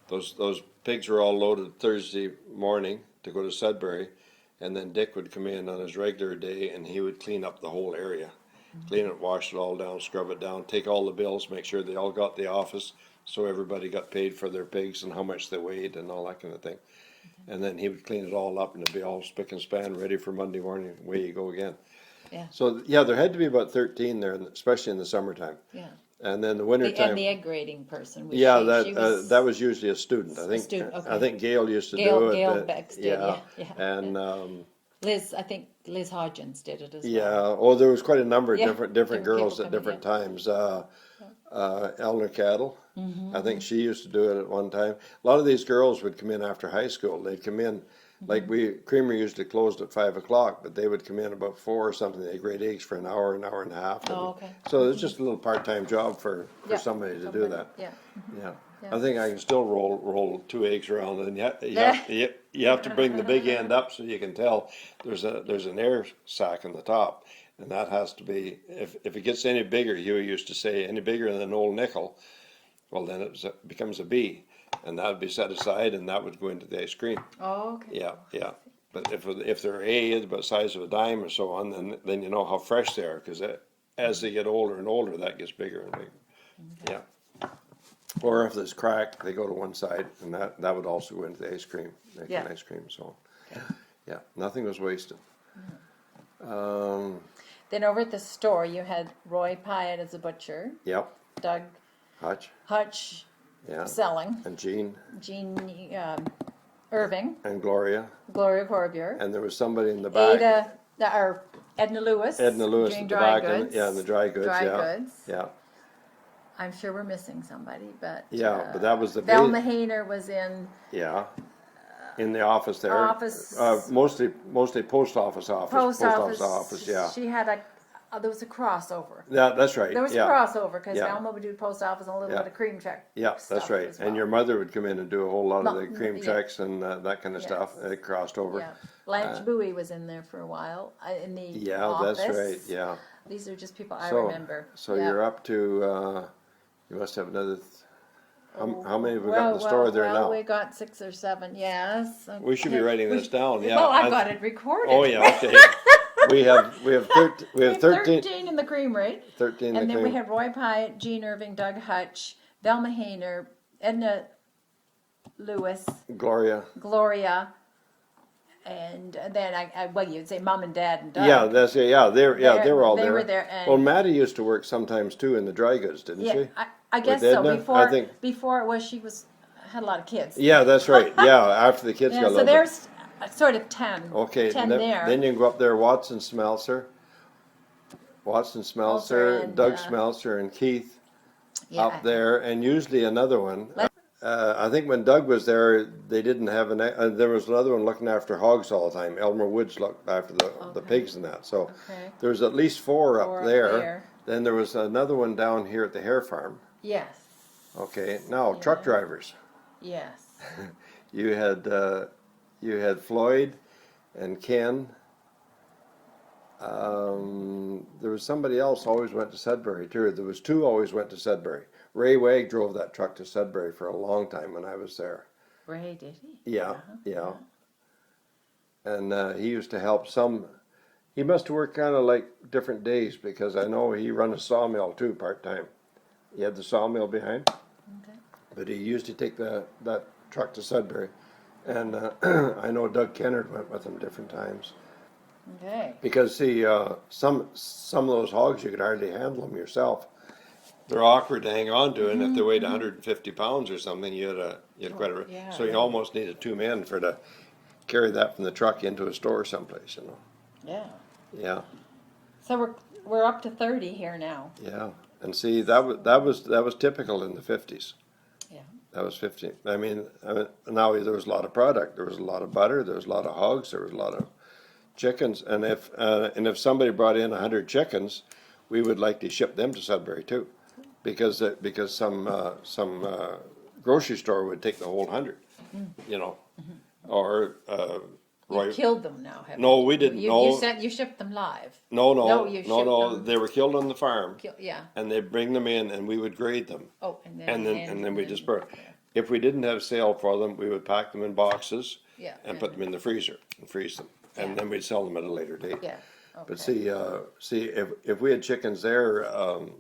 Those pigs were all loaded Thursday morning to go to Sudbury, and then Dick would come in on his regular day and he would clean up the whole area. Clean it, wash it all down, scrub it down, take all the bills, make sure they all got the office, so everybody got paid for their pigs and how much they weighed and all that kind of thing. And then he would clean it all up and it'd be all spick and span, ready for Monday morning. Away you go again. Yeah. So yeah, there had to be about 13 there, especially in the summertime. Yeah. And then the winter time. And the egg grading person. Was Yeah, she that was usually a student. I think. student, okay. I think Gail used to Gail- do it. Gail Becks did, yeah, And Liz, I think Liz Hodgins did it as yeah. well. Oh, there was quite a number of Yeah, different different girls people at coming, different times. Eleanor Cattle. I think she used to do it at one time. A lot of these girls would come in after high school. They'd come in, like Creamery usually closed at 5 o'clock, but they would come in about 4 or something. They grade eggs for an hour and a half. Oh, okay. So it's just a little part-time job for Yeah, somebody to do somebody, that. Yeah. Yeah. Yeah. I think I can still roll 2 eggs around, and you have to bring the big end up so you can tell there's an air sac on the top, and that has to be if it gets any bigger, Huey used to say, any bigger than an old nickel, well then it becomes a B, and that would be set aside, and that would go into the ice cream. Oh, okay. Yeah, yeah. But if they're A, about the size of a dime or so on, then you know how fresh they are, because as they get older and older, that gets bigger and bigger. Okay. Yeah. Or if it's cracked, they go to one side, and that would also go into the ice cream, making Yeah. ice cream. So, yeah, nothing was wasted. Then over at the store, you had Roy Pyatt as a butcher, Yep, Doug Hutch, Hutch yeah, selling, and Jean. Jean Irving, and Gloria, Corbier, and there was somebody in the back. Edna Lewis. Edna Lewis doing at the dry back, goods. and the dry goods, Dry yeah. goods. Yeah. I'm sure we're missing somebody, but But that was the Velma Hayner was in Yeah. In the office there. office. Mostly post office. Post office, yeah. She had there was a crossover. Yeah, that's right. There was yeah. a crossover because Yeah. Velma would do post office and a little Yeah. bit of cream check. Yeah, that's right. As well. And your mother would come in and do a whole lot of the cream yeah. checks and that kind of stuff. It crossed over. Yeah. Blanche Bowie was in there for a while in the Yeah, office. that's right. Yeah. These are just people I remember. So yeah. you're up to. You must have another. How many have we got in the store there now? We got 6 or 7. Yes. We should be writing this down. Yeah. Well, I've got it recorded. Oh yeah. Okay. we have 13 in the Creamery. 13 And then we had Roy Pyatt, Jean Irving, Doug Hutch, Velma Hayner, Edna Lewis, Gloria. and then you'd say Mom and Dad and Doug. Yeah, they were all there. They were there. And Well, Maddie used to work sometimes too in the dry goods, didn't yeah, she? I guess With so. Edna, Before I think. before it was she had a lot of kids. Yeah, that's right. Yeah, after the kids Yeah, got a so little bit. there's sort of 10. Okay, 10 and there. then you can go up there, Watson Smeltzer, and, Doug Smeltzer, and Keith yeah. up there, and usually another one. I think when Doug was there, they didn't have there was another one looking after hogs all the time. Elmer Woods looked after the pigs and that. So there was at least 4 up there. Then there was another one down here at the hare farm. Yes. Okay, now truck drivers. Yes. You had Floyd and Ken. There was somebody else always went to Sudbury too. There was 2 always went to Sudbury. Ray Wagg drove that truck to Sudbury for a long time when I was there. Ray, did he? Yeah. And he used to help some. He must have worked kind of like different days because I know he run a sawmill too part time. He had the sawmill behind. Okay. But he used to take that truck to Sudbury. And I know Doug Kennard went with him different times. Okay. Because see, some of those hogs you could hardly handle them yourself. They're awkward to hang on to, and if they weighed 150 pounds or something, you had quite a. Yeah, so you almost needed 2 men to carry that from the truck into a store someplace, you know. Yeah. Yeah. So we're up to 30 here now. Yeah, and see that was typical in the 50s. Yeah. That was 50. I mean, now there was a lot of product. There was a lot of butter. There was a lot of hogs. There was a lot of chickens. And if somebody brought in 100 chickens, we would likely ship them to Sudbury too, because some grocery store would take the whole 100, you know, or. You killed them now, haven't No, we didn't. You said you shipped them live. No. You shipped them. They were killed on the farm. Yeah. And they'd bring them in, and we would grade them. Oh, And then we disperse. If we didn't have sale for them, we would pack them in boxes. Yeah. And put them in the freezer and freeze them, and then we'd sell them at a later date. Yeah. Okay. But see, if we had chickens there,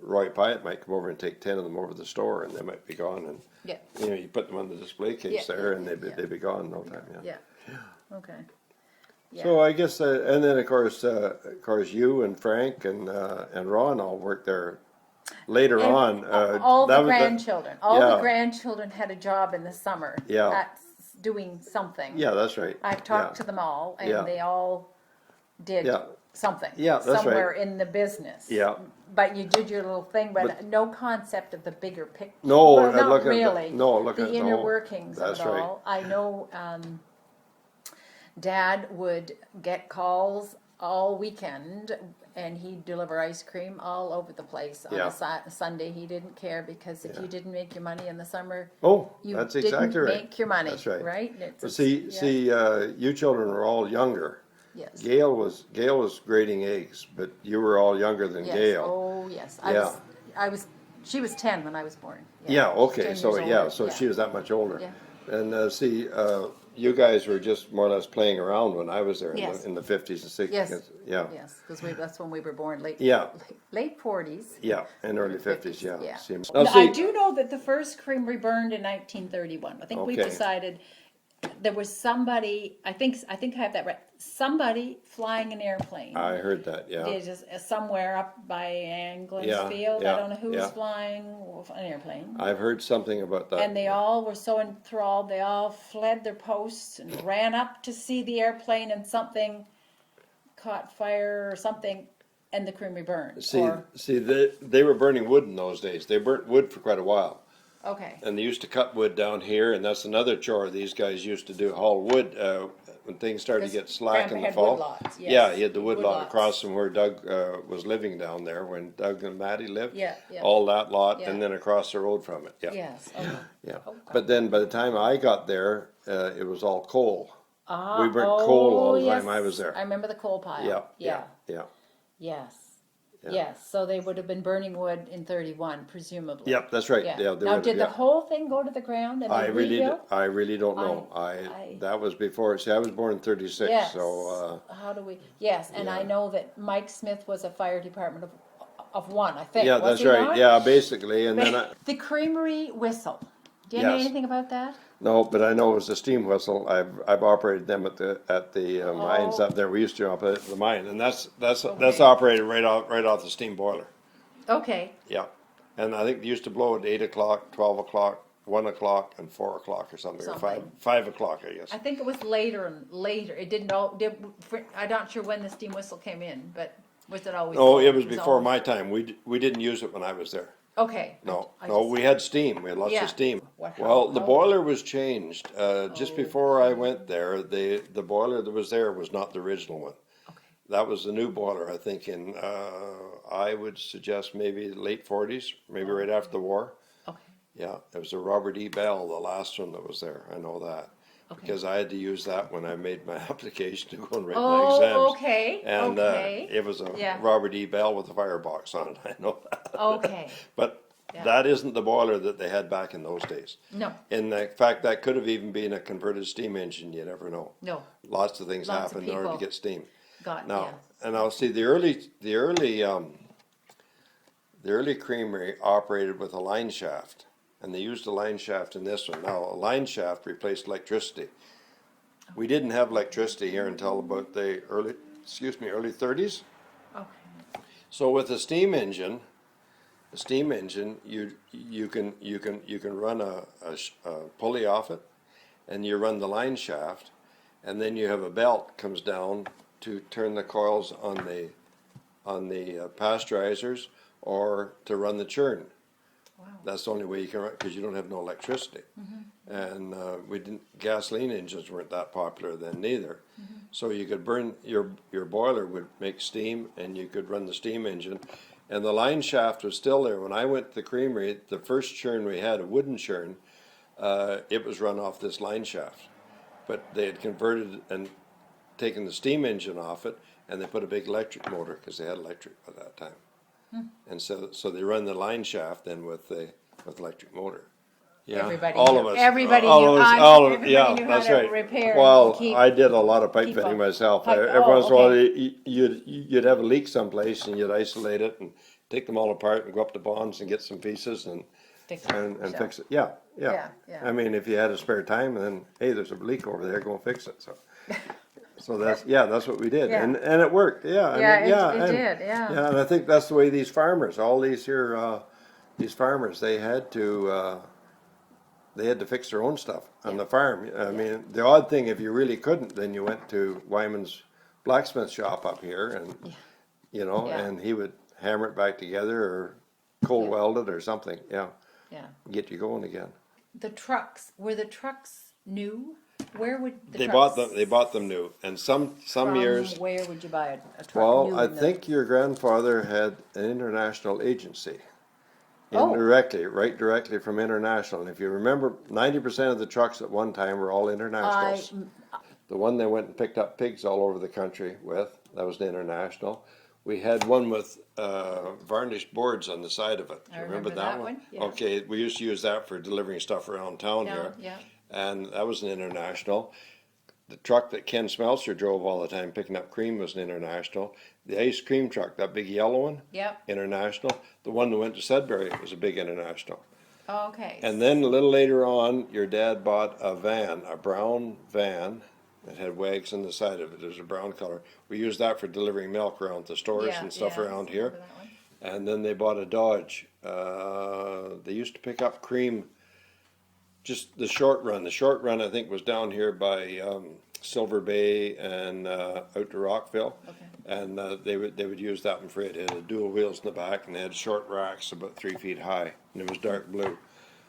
Roy Pyatt might come over and take 10 of them over to the store, and they might be gone. And you put them on the display case there, and they'd be gone in no time. Yeah. Okay. Yeah. So I guess, and then of course you and Frank and Ron all worked there later on. All the grandchildren had a job in the summer. Yeah. At doing something. Yeah, that's right. I've talked to them all, and they all did something. Yeah, that's somewhere right. in the business. Yeah. But you did your little thing, but no concept of the bigger picture. No, well, not look really. at the the inner whole, workings that's of it right. all. I know Dad would get calls all weekend, and he'd deliver ice cream all over the place. On a Sunday, he didn't care, because if you didn't make your money in the summer, you that's didn't exactly right. make your money. That's right. Right? But you children were all younger. Yes. Gail was grading eggs, but you were all younger than Yes. Gail. Oh yes. She was 10 when I was born. Yeah. Okay. 10 So years older. so she was that much older. Yeah. And you guys were just more or less playing around when I was there in the 50s and 60s. Yes. Yeah. Yes, because that's when we were born, late 40s. Yeah, and early 50s. Yeah. Yeah. Now, I do know that the first creamery burned in 1931. I think we Okay. decided there was somebody, I think I have that right, somebody flying an airplane. I heard that, yeah. It is somewhere up by Anglin's Yeah, Field. yeah, I don't know who's yeah. flying an airplane. I've heard something about that. And they all were so enthralled, they all fled their posts and ran up to see the airplane, and something caught fire or something, and the creamery burned. See, they were burning wood in those days. They burnt wood for quite a while. Okay. And they used to cut wood down here, and that's another chore these guys used to do, haul wood, when things started to get slack in the fall. Wood lots, yes. Yeah, he had the wood lot lots. across from where Doug, was living down there, when Doug and Matty lived. Yeah, yeah. All that lot, Yeah. and then across the road from it, yeah. Yes. Okay. Yeah, Oh, but then by the time I got there, it was all coal. Ah, We burnt coal all the yes. time I was there. I remember the coal pile. Yeah, yeah, yeah. Yes. Yeah. Yes. So they would have been burning wood in 31, presumably. Yep, that's right. Yeah. Yeah, they Now, would- did yeah. the whole thing go to the ground and I they really, rebuilt? I really don't know. That was before. See, I was born in '36, Yes. so How do we? Yes, and I yeah. know that Mike Smith was a fire department of one, I think. yeah, Was that's he right. not? Yeah, basically, and then The Creamery whistle. Do you know Yes. anything about that? no, but I know it was a steam whistle. I've operated them at the mines Oh. up there. We used to operate the mine, and that's Okay. operated right off the steam boiler. Okay. Yeah, and I think they used to blow at 8 o'clock, 12 o'clock, 1 o'clock, and 4 o'clock or something, or Something. 5 o'clock, I guess. I think it was later and later. It didn't all. I'm not sure when the steam whistle came in, but was it always? No, it was before always- my time. We didn't use it when I was there. Okay. No, I no, just- we had steam. We had lots Yeah. of steam. What- Well, how- the how- boiler was changed just Oh. before I went there. The boiler that was there was not the original one. Okay. That was the new boiler. I think in I would suggest maybe late '40s, maybe right after the war. Okay. Yeah, it was a Robert E. Bell, the last one that was there. I know that Okay. because I had to use that when I made my application to go and write my Oh, exams. okay. And Okay. it was a Yeah. Robert E. Bell with a firebox on it. I know that. Okay. But Yeah. that isn't the boiler that they had back in those days. No. In fact, that could have even been a converted steam engine. You never know. No. Lots of things Lots of happen in order to people get steam. Got Now, yes. and I'll see the early creamery operated with a line shaft, and they used a line shaft in this one. Now, a line shaft replaced electricity. We didn't have electricity here until about the early 30s. Okay. So with a steam engine, you can run a pulley off it, and you run the line shaft, and then you have a belt comes down to turn the coils on the pasteurizers or to run the churn. Wow. That's the only way you can run because you don't have no electricity, and gasoline engines weren't that popular then neither. So you could burn your boiler would make steam, and you could run the steam engine. And the line shaft was still there. When I went to the creamery, the first churn we had, a wooden churn, it was run off this line shaft. But they had converted and taken the steam engine off it, and they put a big electric motor, because they had electric at that time. And so they run the line shaft then with electric motor. Yeah, Everybody all knew. of us. Everybody all knew. Of us, I- all of, everybody yeah, knew how that's to right. repair and Well, keep- I did a lot of pipe keep fitting up. myself. Pipe- Every once in a while, okay. you'd have a leak someplace, and you'd isolate it and take them all apart and go up to Bonds and get some pieces and Fix it and yourself. fix it. Yeah, yeah. Yeah, yeah. I mean, if you had a spare time, then hey, there's a leak over there, go and fix it. So that's what we did, Yeah. and it worked. Yeah, Yeah, I mean, it and, did, yeah. Yeah, and I think that's the way these farmers, all these here, these farmers, they had to fix their own stuff on the farm. I mean, the odd thing, if you really couldn't, then you went to Wyman's blacksmith shop up here, and Yeah. and he would hammer it back together or cold weld it or something. Yeah, Yeah. get you going again. The trucks, were the trucks new? Where would the They trucks? bought them new, and some from years. Where would you buy a truck Well, new I in the- think your grandfather had an international agency. Oh. Indirectly, right directly from international. And if you remember, 90% of the trucks at one time were all internationals. The one they went and picked up pigs all over the country with, that was the international. We had one with varnished boards on the side of it. Do I you remember that one, yeah. Okay, we used to use that for delivering stuff around town here. Yeah. And that was an international. The truck that Ken Smeltzer drove all the time picking up cream was an international. The ice cream truck, that big yellow one, Yep. international. The one that went to Sudbury was a big international. Okay. And then a little later on, your dad bought a van, a brown van that had Waggs on the side of it. It was a brown color. We used that for delivering milk around the stores and stuff around here. Remember that one? And then they bought a Dodge. They used to pick up cream, just the short run. The short run, I think, was down here by Silver Bay and out to Rockville. Okay. And they would use that one for it. It had dual wheels in the back, and they had short racks about 3 feet high, and it was dark blue.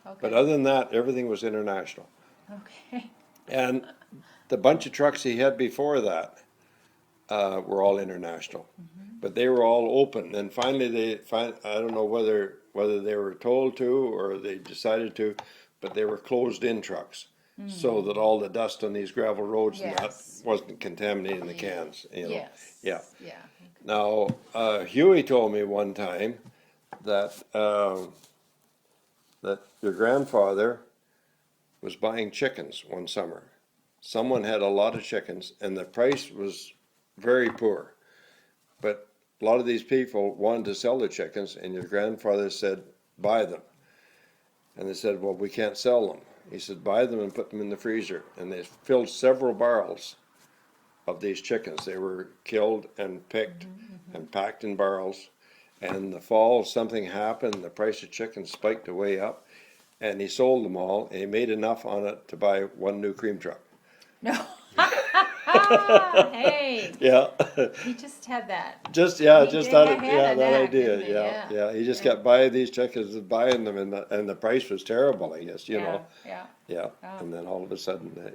Okay. But other than that, everything was international. Okay. And the bunch of trucks he had before that were all international, but they were all open. And finally, I don't know whether they were told to or they decided to, but they were closed-in trucks, so that all the dust on these gravel roads and that Yes. wasn't contaminating the cans. You know? Yes. Yeah. Yeah. Now, Huey told me one time that that your grandfather was buying chickens one summer. Someone had a lot of chickens, and the price was very poor. But a lot of these people wanted to sell their chickens, and your grandfather said, buy them. And they said, well, we can't sell them. He said, buy them and put them in the freezer. And they filled several barrels of these chickens. They were killed and picked and packed in barrels. And in the fall, something happened. The price of chickens spiked way up. And he sold them all, and he made enough on it to buy one new cream truck. No. Hey. Yeah. He just had that. Just He did that have that that, idea. didn't he? Yeah. He just kept buying these chickens and buying them, and the price was terrible. I guess you know. Yeah. Yeah. Oh. And then all of a sudden,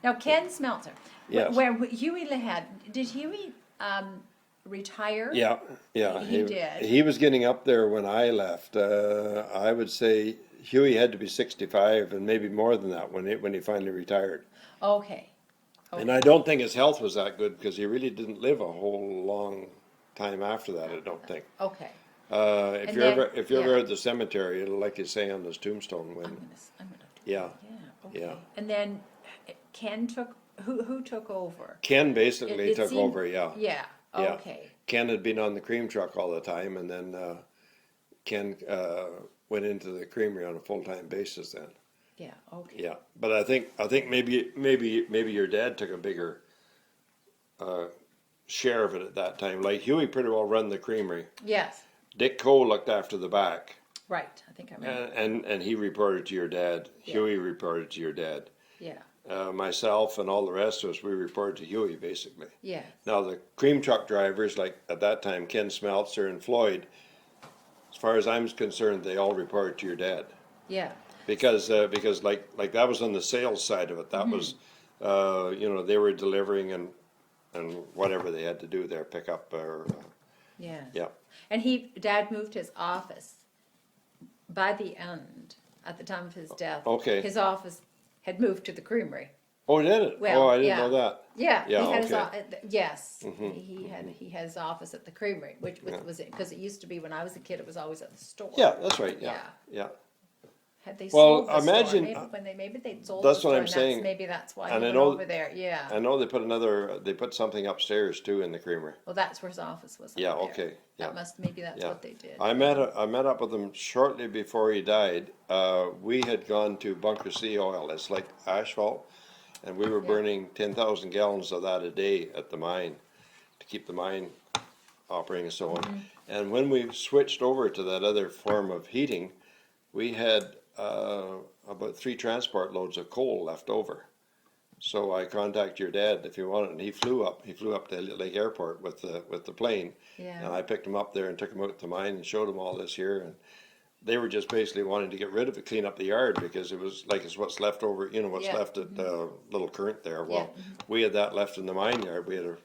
Now, Ken Smelter. Yes. Where Huey had, did Huey retire? Yeah. He did. He was getting up there when I left. I would say Huey had to be 65 and maybe more than that when he finally retired. Okay. And I don't think his health was that good because he really didn't live a whole long time after that. I don't think. Okay. If And you're then- ever at the cemetery, it'll like you say on his tombstone when. I'm gonna do Yeah. that. Yeah. Okay. Yeah. And then Ken took who took over? Ken basically It took seemed- over. Yeah. Yeah. Yeah. Okay. Ken had been on the cream truck all the time, and then Ken went into the creamery on a full-time basis then. Yeah. Okay. Yeah, but I think maybe your dad took a bigger share of it at that time. Like Huey pretty well run the creamery. Yes. Dick Cole looked after the back, Right. I think I remember. and he reported to your dad. Yeah. Huey reported to your dad. Yeah. Myself and all the rest of us, we reported to Huey basically. Yeah. Now the cream truck drivers, like at that time, Ken Smeltzer and Floyd, as far as I'm concerned, they all reported to your dad. Yeah. Because like that was on the sales side of it. That was, they were delivering and whatever they had to do there, pick up or Yeah. yeah. And Dad moved his office by the end, at the time of his death. Okay. His office had moved to the creamery. Oh, did it? Well, Oh, I didn't yeah. know that. Yeah. Yeah, He had okay. yes. He had his office at the creamery, which was it because it used to be when I was a kid. It was always at the store. Yeah, that's right. Yeah, yeah. Had they Well, sold the imagine- store? Maybe they'd sold That's the what store, I'm and saying. maybe that's why And he I went know- over there. Yeah. I know they put something upstairs too in the creamery. Well, that's where his office was. up Yeah, there. okay, yeah. Maybe that's Yeah. what they did. I met up with him shortly before he died. We had gone to Bunker C oil. It's like asphalt, and we were Yeah. burning 10,000 gallons of that a day at the mine to keep the mine operating and so on. Mm-hmm. And when we switched over to that other form of heating, we had about 3 transport loads of coal left over. So I contacted your dad if he wanted, and he flew up to Lake Airport with the plane. Yeah. And I picked him up there and took him out to the mine and showed him all this here. And they were just basically wanting to get rid of it, clean up the yard, because it was like it's what's left over, what's Yeah. left at Little Current there. Well, Yeah. we had that left in the mine yard. We had a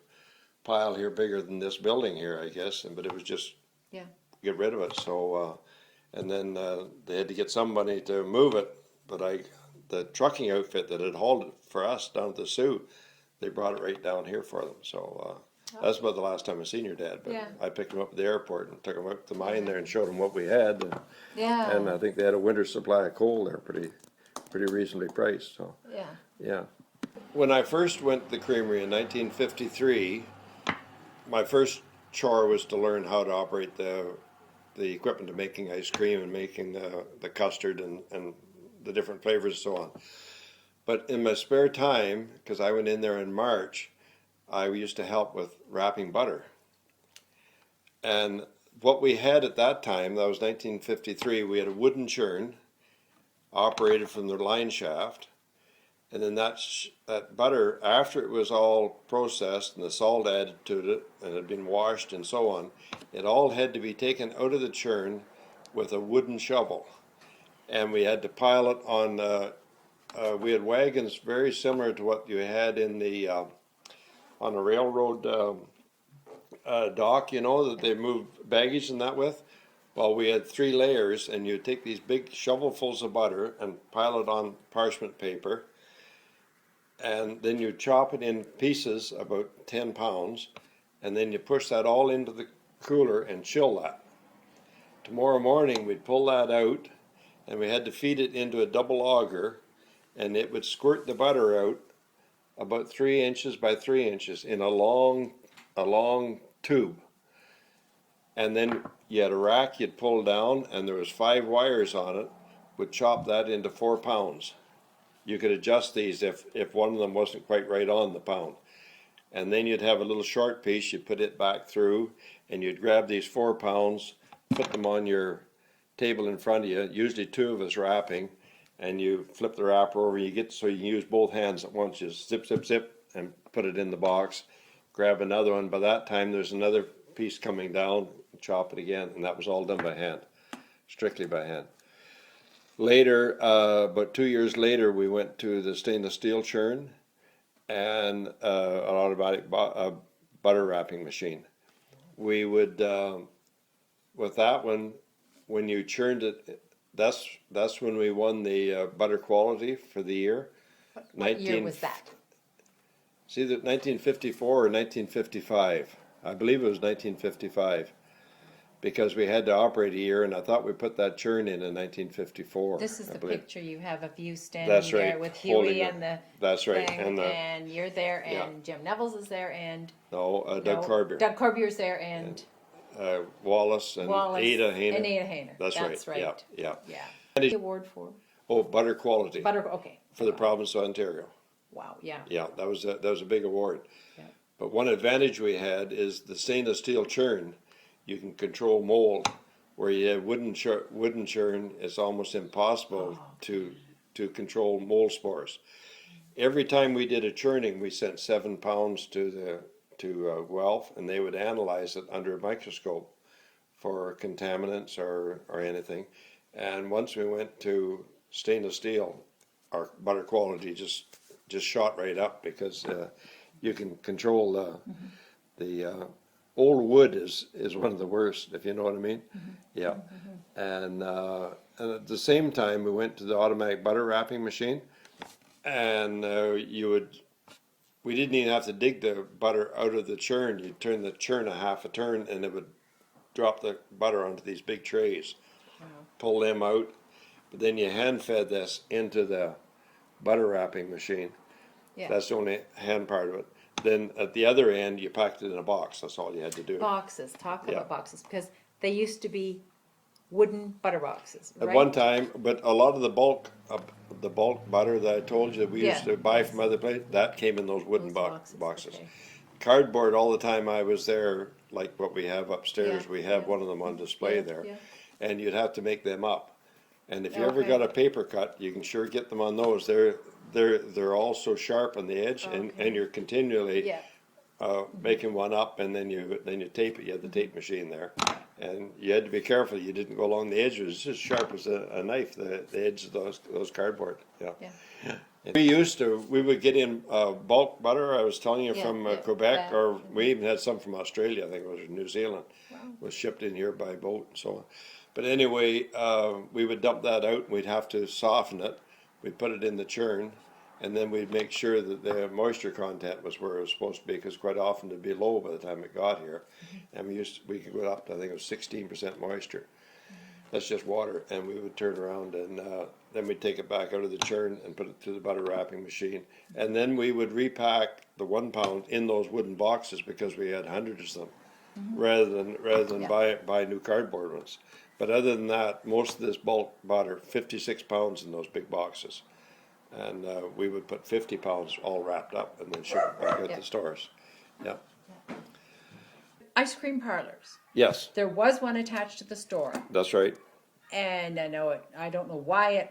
pile here bigger than this building here, I guess, but it was just Yeah. get rid of it. So, and then they had to get somebody to move it, but the trucking outfit that had hauled it for us down at the Sioux, they brought it right down here for them. So that's about the last time I seen your dad. But Yeah. I picked him up at the airport and took him up to the mine there and showed him what we had. Yeah. And I think they had a winter supply of coal there, pretty reasonably priced. So Yeah. yeah. When I first went to the creamery in 1953, my first chore was to learn how to operate the the equipment of making ice cream and making the custard and the different flavors and so on. But in my spare time, because I went in there in March, I used to help with wrapping butter. And what we had at that time, that was 1953, we had a wooden churn operated from the line shaft. And then that butter, after it was all processed and the salt added to it and had been washed and so on, it all had to be taken out of the churn with a wooden shovel. And we had to pile it on, we had wagons very similar to what you had in the, on a railroad dock, you know, that they move baggage and that with. Well, we had 3 layers, and you take these big shovelfuls of butter and pile it on parchment paper. And then you chop it in pieces, about 10 pounds, and then you push that all into the cooler and chill that. Tomorrow morning we'd pull that out, and we had to feed it into a double auger, and it would squirt the butter out about 3 inches by 3 inches in a long tube. And then you had a rack you'd pull down, and there was 5 wires on it, would chop that into 4 pounds. You could adjust these if one of them wasn't quite right on the pound. And then you'd have a little short piece, you'd put it back through, and you'd grab these 4 pounds, put them on your table in front of you, usually 2 of us wrapping, and you flip the wrapper over, you get so you can use both hands at once, just zip, zip, zip, and put it in the box, grab another one. By that time there's another piece coming down, chop it again, and that was all done by hand, strictly by hand. Later, about 2 years later, we went to the stainless steel churn and an automatic butter wrapping machine. We would, with that one, when you churned it, that's when we won the butter quality for the year. What year was that? It's either 1954 or 1955. I believe it was 1955. Because we had to operate a year, and I thought we put that churn in 1954. This is the picture you have of you standing That's there right, with Huey and the that's right, thing, and you're there, and yeah. Jim Neville's is there, and Doug Corbier. Doug Corbier's there, and Wallace and Ada Hayner. And Ada Hayner. That's right. Yeah. And the award for butter quality. butter. Okay. For the province of Ontario. Wow. Yeah. Yeah, that was a big award. Yeah. But one advantage we had is the stainless steel churn. You can control mold, where you have wooden churn. It's almost impossible to control mold spores. Every time we did a churning, we sent 7 pounds to Guelph, and they would analyze it under a microscope for contaminants or anything. And once we went to stainless steel, our butter quality just shot right up, because you can control the old wood is one of the worst, if you know what I mean. Yeah. And at the same time, we went to the automatic butter wrapping machine, and we didn't even have to dig the butter out of the churn. You'd turn the churn a half a turn, and it would drop the butter onto these big trays. Wow. Pull them out, but then you hand fed this into the butter wrapping machine. Yeah. That's the only hand part of it. Then at the other end, you packed it in a box. That's all you had to do. Boxes. Talk about boxes, because they used to be wooden butter boxes, right? At one time, but a lot of the bulk butter that I told you that we used to buy from other places, that came in those wooden boxes. Okay. Cardboard, all the time I was there, like what we have upstairs, we have one of them on display there, and you'd have to make them up. And if you ever got a paper cut, you can sure get them on those. They're all so sharp on the edge, and you're continually making one up, and then you tape it. You had the tape machine there, and you had to be careful. You didn't go along the edge. It was just sharp as a knife. The edge of those cardboard. Yeah. We would get in bulk butter. I was telling you from Quebec, or we even had some from Australia. I think it was New Zealand. Wow. Was shipped in here by boat and so on. But anyway, we would dump that out, and we'd have to soften it. We'd put it in the churn, and then we'd make sure that the moisture content was where it was supposed to be, because quite often it'd be low by the time it got here. And we could go up to, I think it was 16% moisture. That's just water. And we would turn around, and then we'd take it back out of the churn and put it through the butter wrapping machine. And then we would repack the 1 pound in those wooden boxes, because we had hundreds of them. rather than Yeah. buy new cardboard ones. But other than that, most of this bulk butter, 56 pounds in those big boxes. And we would put 50 pounds all wrapped up and then ship it back out Yeah. to stores. Yeah. Ice cream parlors. Yes, There was one attached to the store, that's right. and I don't know why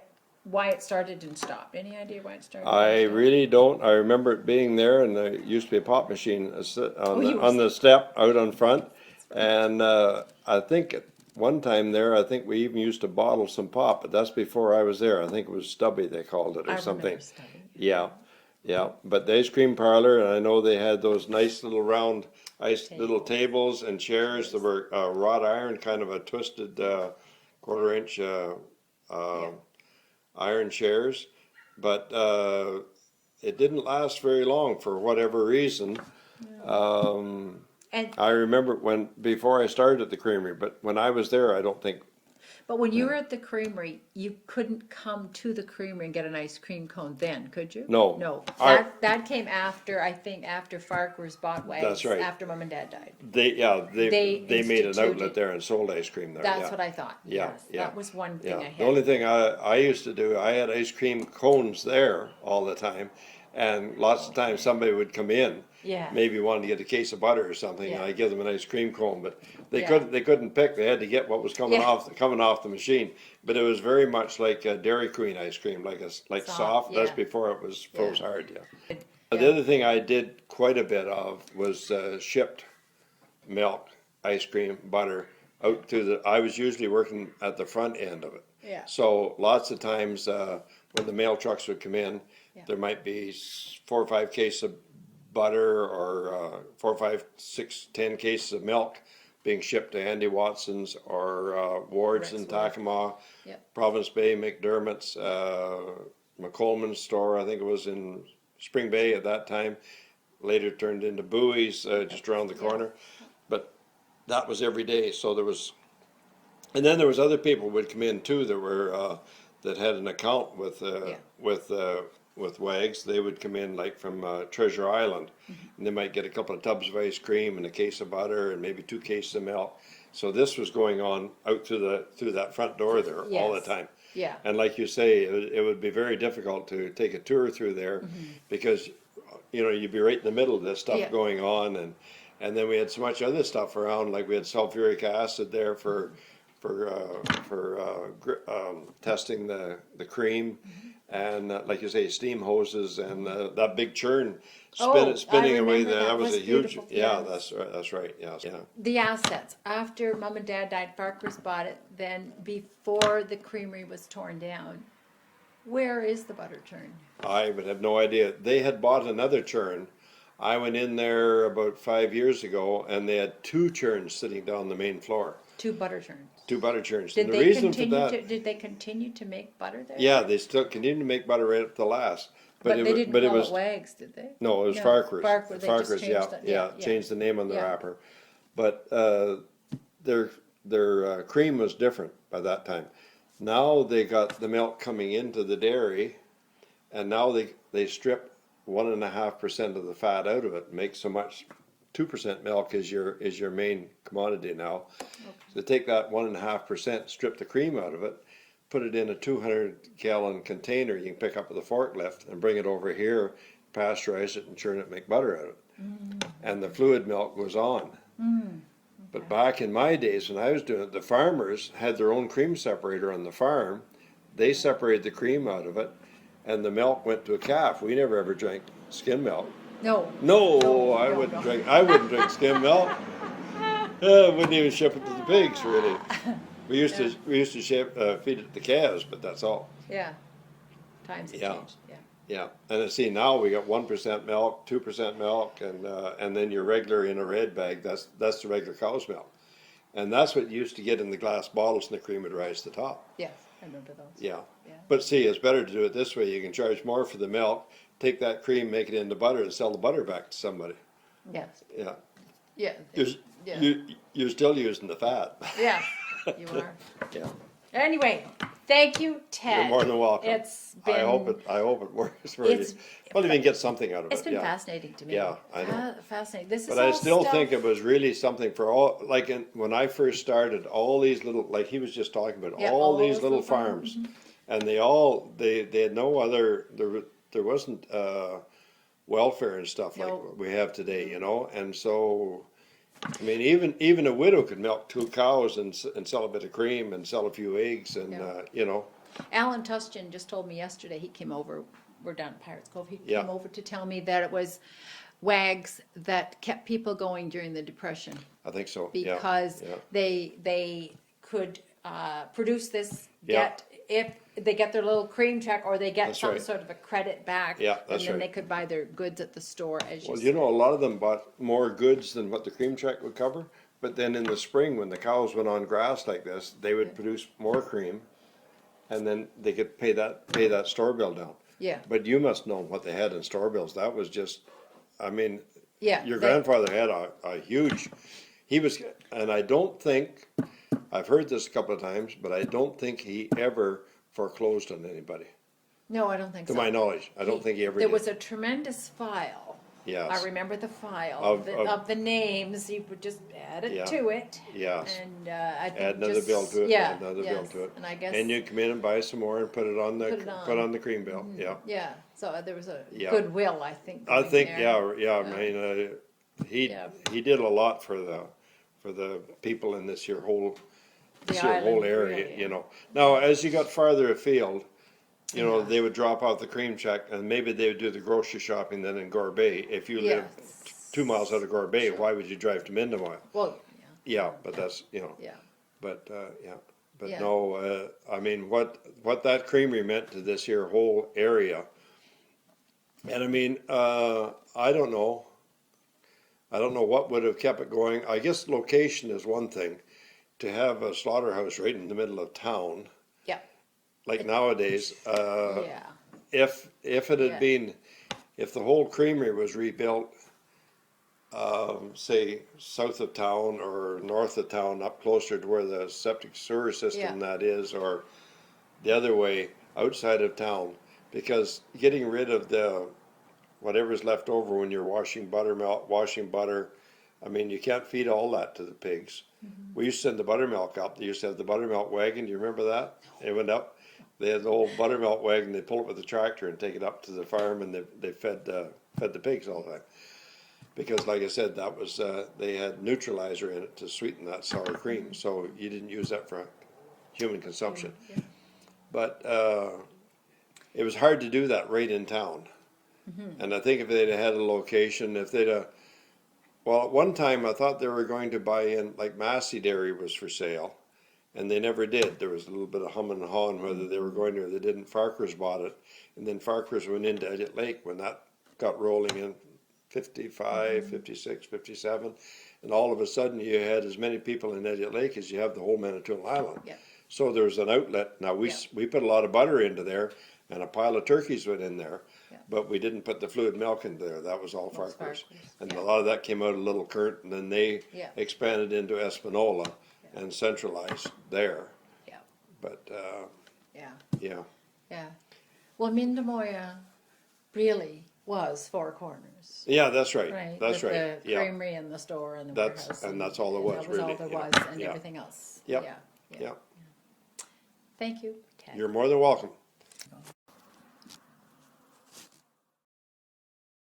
it started and stopped. Any idea why it started? I and stopped? really don't. I remember it being there, and there used to be a pop machine on the step out on front. And I think at one time there, I think we even used to bottle some pop, but that's before I was there. I think it was Stubby they called it or I something. remember studying. Yeah, yeah. But the ice cream parlor, and I know they had those nice little round little tables and chairs that were wrought iron, kind of a twisted quarter-inch iron chairs. But it didn't last very long for whatever reason. And I remember before I started at the Creamery, but when I was there, I don't think. but when you were at the Creamery, you couldn't come to the Creamery and get an ice cream cone then, could you? No. No. I- That came after, I think, after Farquhar's bought Waggs. That's right. After Mom and Dad died. They They made an instituted- outlet there and sold ice cream there. That's yeah. what I thought. Yeah, Yes, yeah, that was one thing Yeah. I The had. only thing I used to do, I had ice cream cones there all the time, and lots of times somebody would come in, Yeah. maybe wanted to get a case of butter or something, and Yeah. I give them an ice cream cone, but they Yeah. couldn't pick. They had to get what was coming Yeah. off the machine. But it was very much like Dairy Queen ice cream, like soft. That's yeah. before it was froze hard. Yeah. Yeah. The other thing I did quite a bit of was shipped milk, ice cream, butter out to I was usually working at the front end of it. Yeah. So lots of times when the mail trucks would come in, Yeah. there might be 4 or 5 cases of butter or 4 or 5, 6, 10 cases of milk being shipped to Andy Watson's or Ward's in Rexwood. Takima, Yep. Province Bay, McDermott's, McColeman's store, I think it was in Spring Bay at that time. Later turned into Bowie's just around the corner. But that was every day. So there was, and then there was other people would come in too that were that had an account with Waggs. They would come in like from Treasure Island, and they might get a couple of tubs of ice cream and a case of butter and maybe 2 cases of milk. So this was going on out through that front door there all the Yes. time. Yeah. And like you say, it would be very difficult to take a tour through there because, you'd be right in the middle of this stuff Yeah. going on. And then we had so much other stuff around, like we had sulfuric acid there for testing the cream. And like you say, steam hoses and that big churn Oh, spinning I away remember there. that. That was Was a huge, beautiful. yeah, Yes. that's right, yeah. The assets, after Mom and Dad died, Farquhar's bought it, then before the Creamery was torn down, where is the butter churn? I would have no idea. They had bought another churn. I went in there about 5 years ago, and they had 2 churns sitting down the main floor. 2 butter churns. 2 butter churns. Did And the they reason for continue that, did they continue to make butter there? yeah, they still continued to make butter right up to last. But they didn't call was it Waggs, did they? no, it was No, Farquhar's. Farquhar, they just Farquhar's, changed yeah, the- yeah, yeah. changed the name on the Yeah. wrapper. But their cream was different by that time. Now they got the milk coming into the dairy, and now they strip 1.5% of the fat out of it, make so much. 2% milk is your main commodity now. So take that 1.5%, strip the cream out of it, put it in a 200-gallon container you can pick up with a forklift and bring it over here, pasteurize it and churn it, make butter out of it. And the fluid milk goes on. But back in my days when I was doing it, the farmers had their own cream separator on the farm. They separated the cream out of it, and the milk went to a calf. We never ever drank skim milk. No. No, I wouldn't drink. I wouldn't drink skim milk. Wouldn't even ship it to the pigs, really. We used to feed it to calves, but that's all. Yeah. Times have Yeah. changed, yeah. Yeah, and then see now we got 1% milk, 2% milk, and then your regular in a red bag. That's the regular cow's milk, and that's what you used to get in the glass bottles, and the cream would rise to the top. Yes, I remember those. Yeah. Yeah. But see, it's better to do it this way. You can charge more for the milk, take that cream, make it into butter, and sell the butter back to somebody. Yes, Yeah, yeah, you're still using the fat. yeah, you are. Yeah. Anyway, Thank you, Ted. You're more than welcome. It's been. I hope it works for you. Well, even get something out of it. It's been fascinating to me. Yeah, I know. Fascinating. This is But all I still stuff. think it was really something for all, like when I first started, all these little, like he was just talking about, Yeah, all all these those little little farms. farms. And they had no other, there wasn't welfare and stuff like No. we have today, you know? And so, I mean, even a widow could milk 2 cows and sell a bit of cream and sell a few eggs and, Yeah. you know. Alan Tustin just told me yesterday, he came over, we're down at Pirates Cove, he Yeah. came over to tell me that it was Wags that kept people going during the Depression. I think so, yeah. Because Yeah. they could produce this, Yeah. if they get their little cream check or they get That's some right. sort of a credit back. Yeah, that's and then right. they could buy their goods at the store, as you Well, said. you know, a lot of them bought more goods than what the cream check would cover. But then in the spring, when the cows went on grass like this, they would produce more cream, and then they could pay that store bill down. Yeah. But you must know what they had in store bills. That was just, I mean, Yeah, your they- grandfather had a huge. He was, and I don't think, I've heard this a couple of times, but I don't think he ever foreclosed on anybody. No, I don't think To so. my knowledge, I don't think he ever There did. was a tremendous file. Yes. I remember the file Of- of the names. You would just add it Yeah. to it. Yes. And I think Add another just, bill to it, yeah, add another bill yes. to it. And I guess And you come in and buy some more and put it on Put it on. the cream bill, yeah. yeah. So there was a Yeah. goodwill, I think. I going think, there. yeah, I mean, Yeah. he did a lot for the people in this here whole island, area, really. you know. Now, as you got farther afield, you know, Yeah. they would drop out the cream check and maybe they would do the grocery shopping then in Gorbet. If you live Yes. 2 miles out of Gorbet, why would you drive to Mindemoya? Well, Yeah, but that's, you know. yeah. But, yeah, but Yeah. no, I mean, what that creamery meant to this here whole area. And I mean, I don't know what would have kept it going. I guess location is one thing. To have a slaughterhouse right in the middle of town, Yeah. like nowadays, Yeah. if it had Yeah. been, if the whole creamery was rebuilt, say south of town or north of town, up closer to where the septic sewer system that is, or the other way outside of town, because getting rid of the whatever's left over when you're washing butter, I mean, you can't feed all that to the pigs. We used to send the buttermilk up. They used to have the buttermilk wagon. Do you remember that? It went up. They had the old buttermilk wagon. They pull it with a tractor and take it up to the farm, and they fed the pigs all the time. Because, like I said, that was they had neutralizer in it to sweeten that sour cream, so you didn't use that for human consumption. Yeah. But it was hard to do that right in town. And I think if they'd had a location, well, at one time I thought they were going to buy in, like Massey Dairy was for sale, and they never did. There was a little bit of hum and haw on whether they were going to or they didn't. Farquhar's bought it, and then Farquhar's went into Elliott Lake when that got rolling in 55, 56, 57, and all of a sudden you had as many people in Elliott Lake as you have the whole Manitoulin Island. Yeah. So there was an outlet. Now we put a lot of butter into there, and a pile of turkeys went in there, but we didn't put the fluid milk in there. That was all Farquhar's. And a lot of that came out of Little Current, and then they expanded into Espanola and centralized there. Yeah. But Yeah. yeah, Yeah. Well, Mindemoya really was Four Corners. yeah, that's right. Right. That's with right. The Yeah, creamery and the store and the That's- warehouse. and that's all there was, That was really, all there yeah. was, and Yeah. everything else. Yep. Yeah. yeah. Thank you, Ted. You're more than welcome.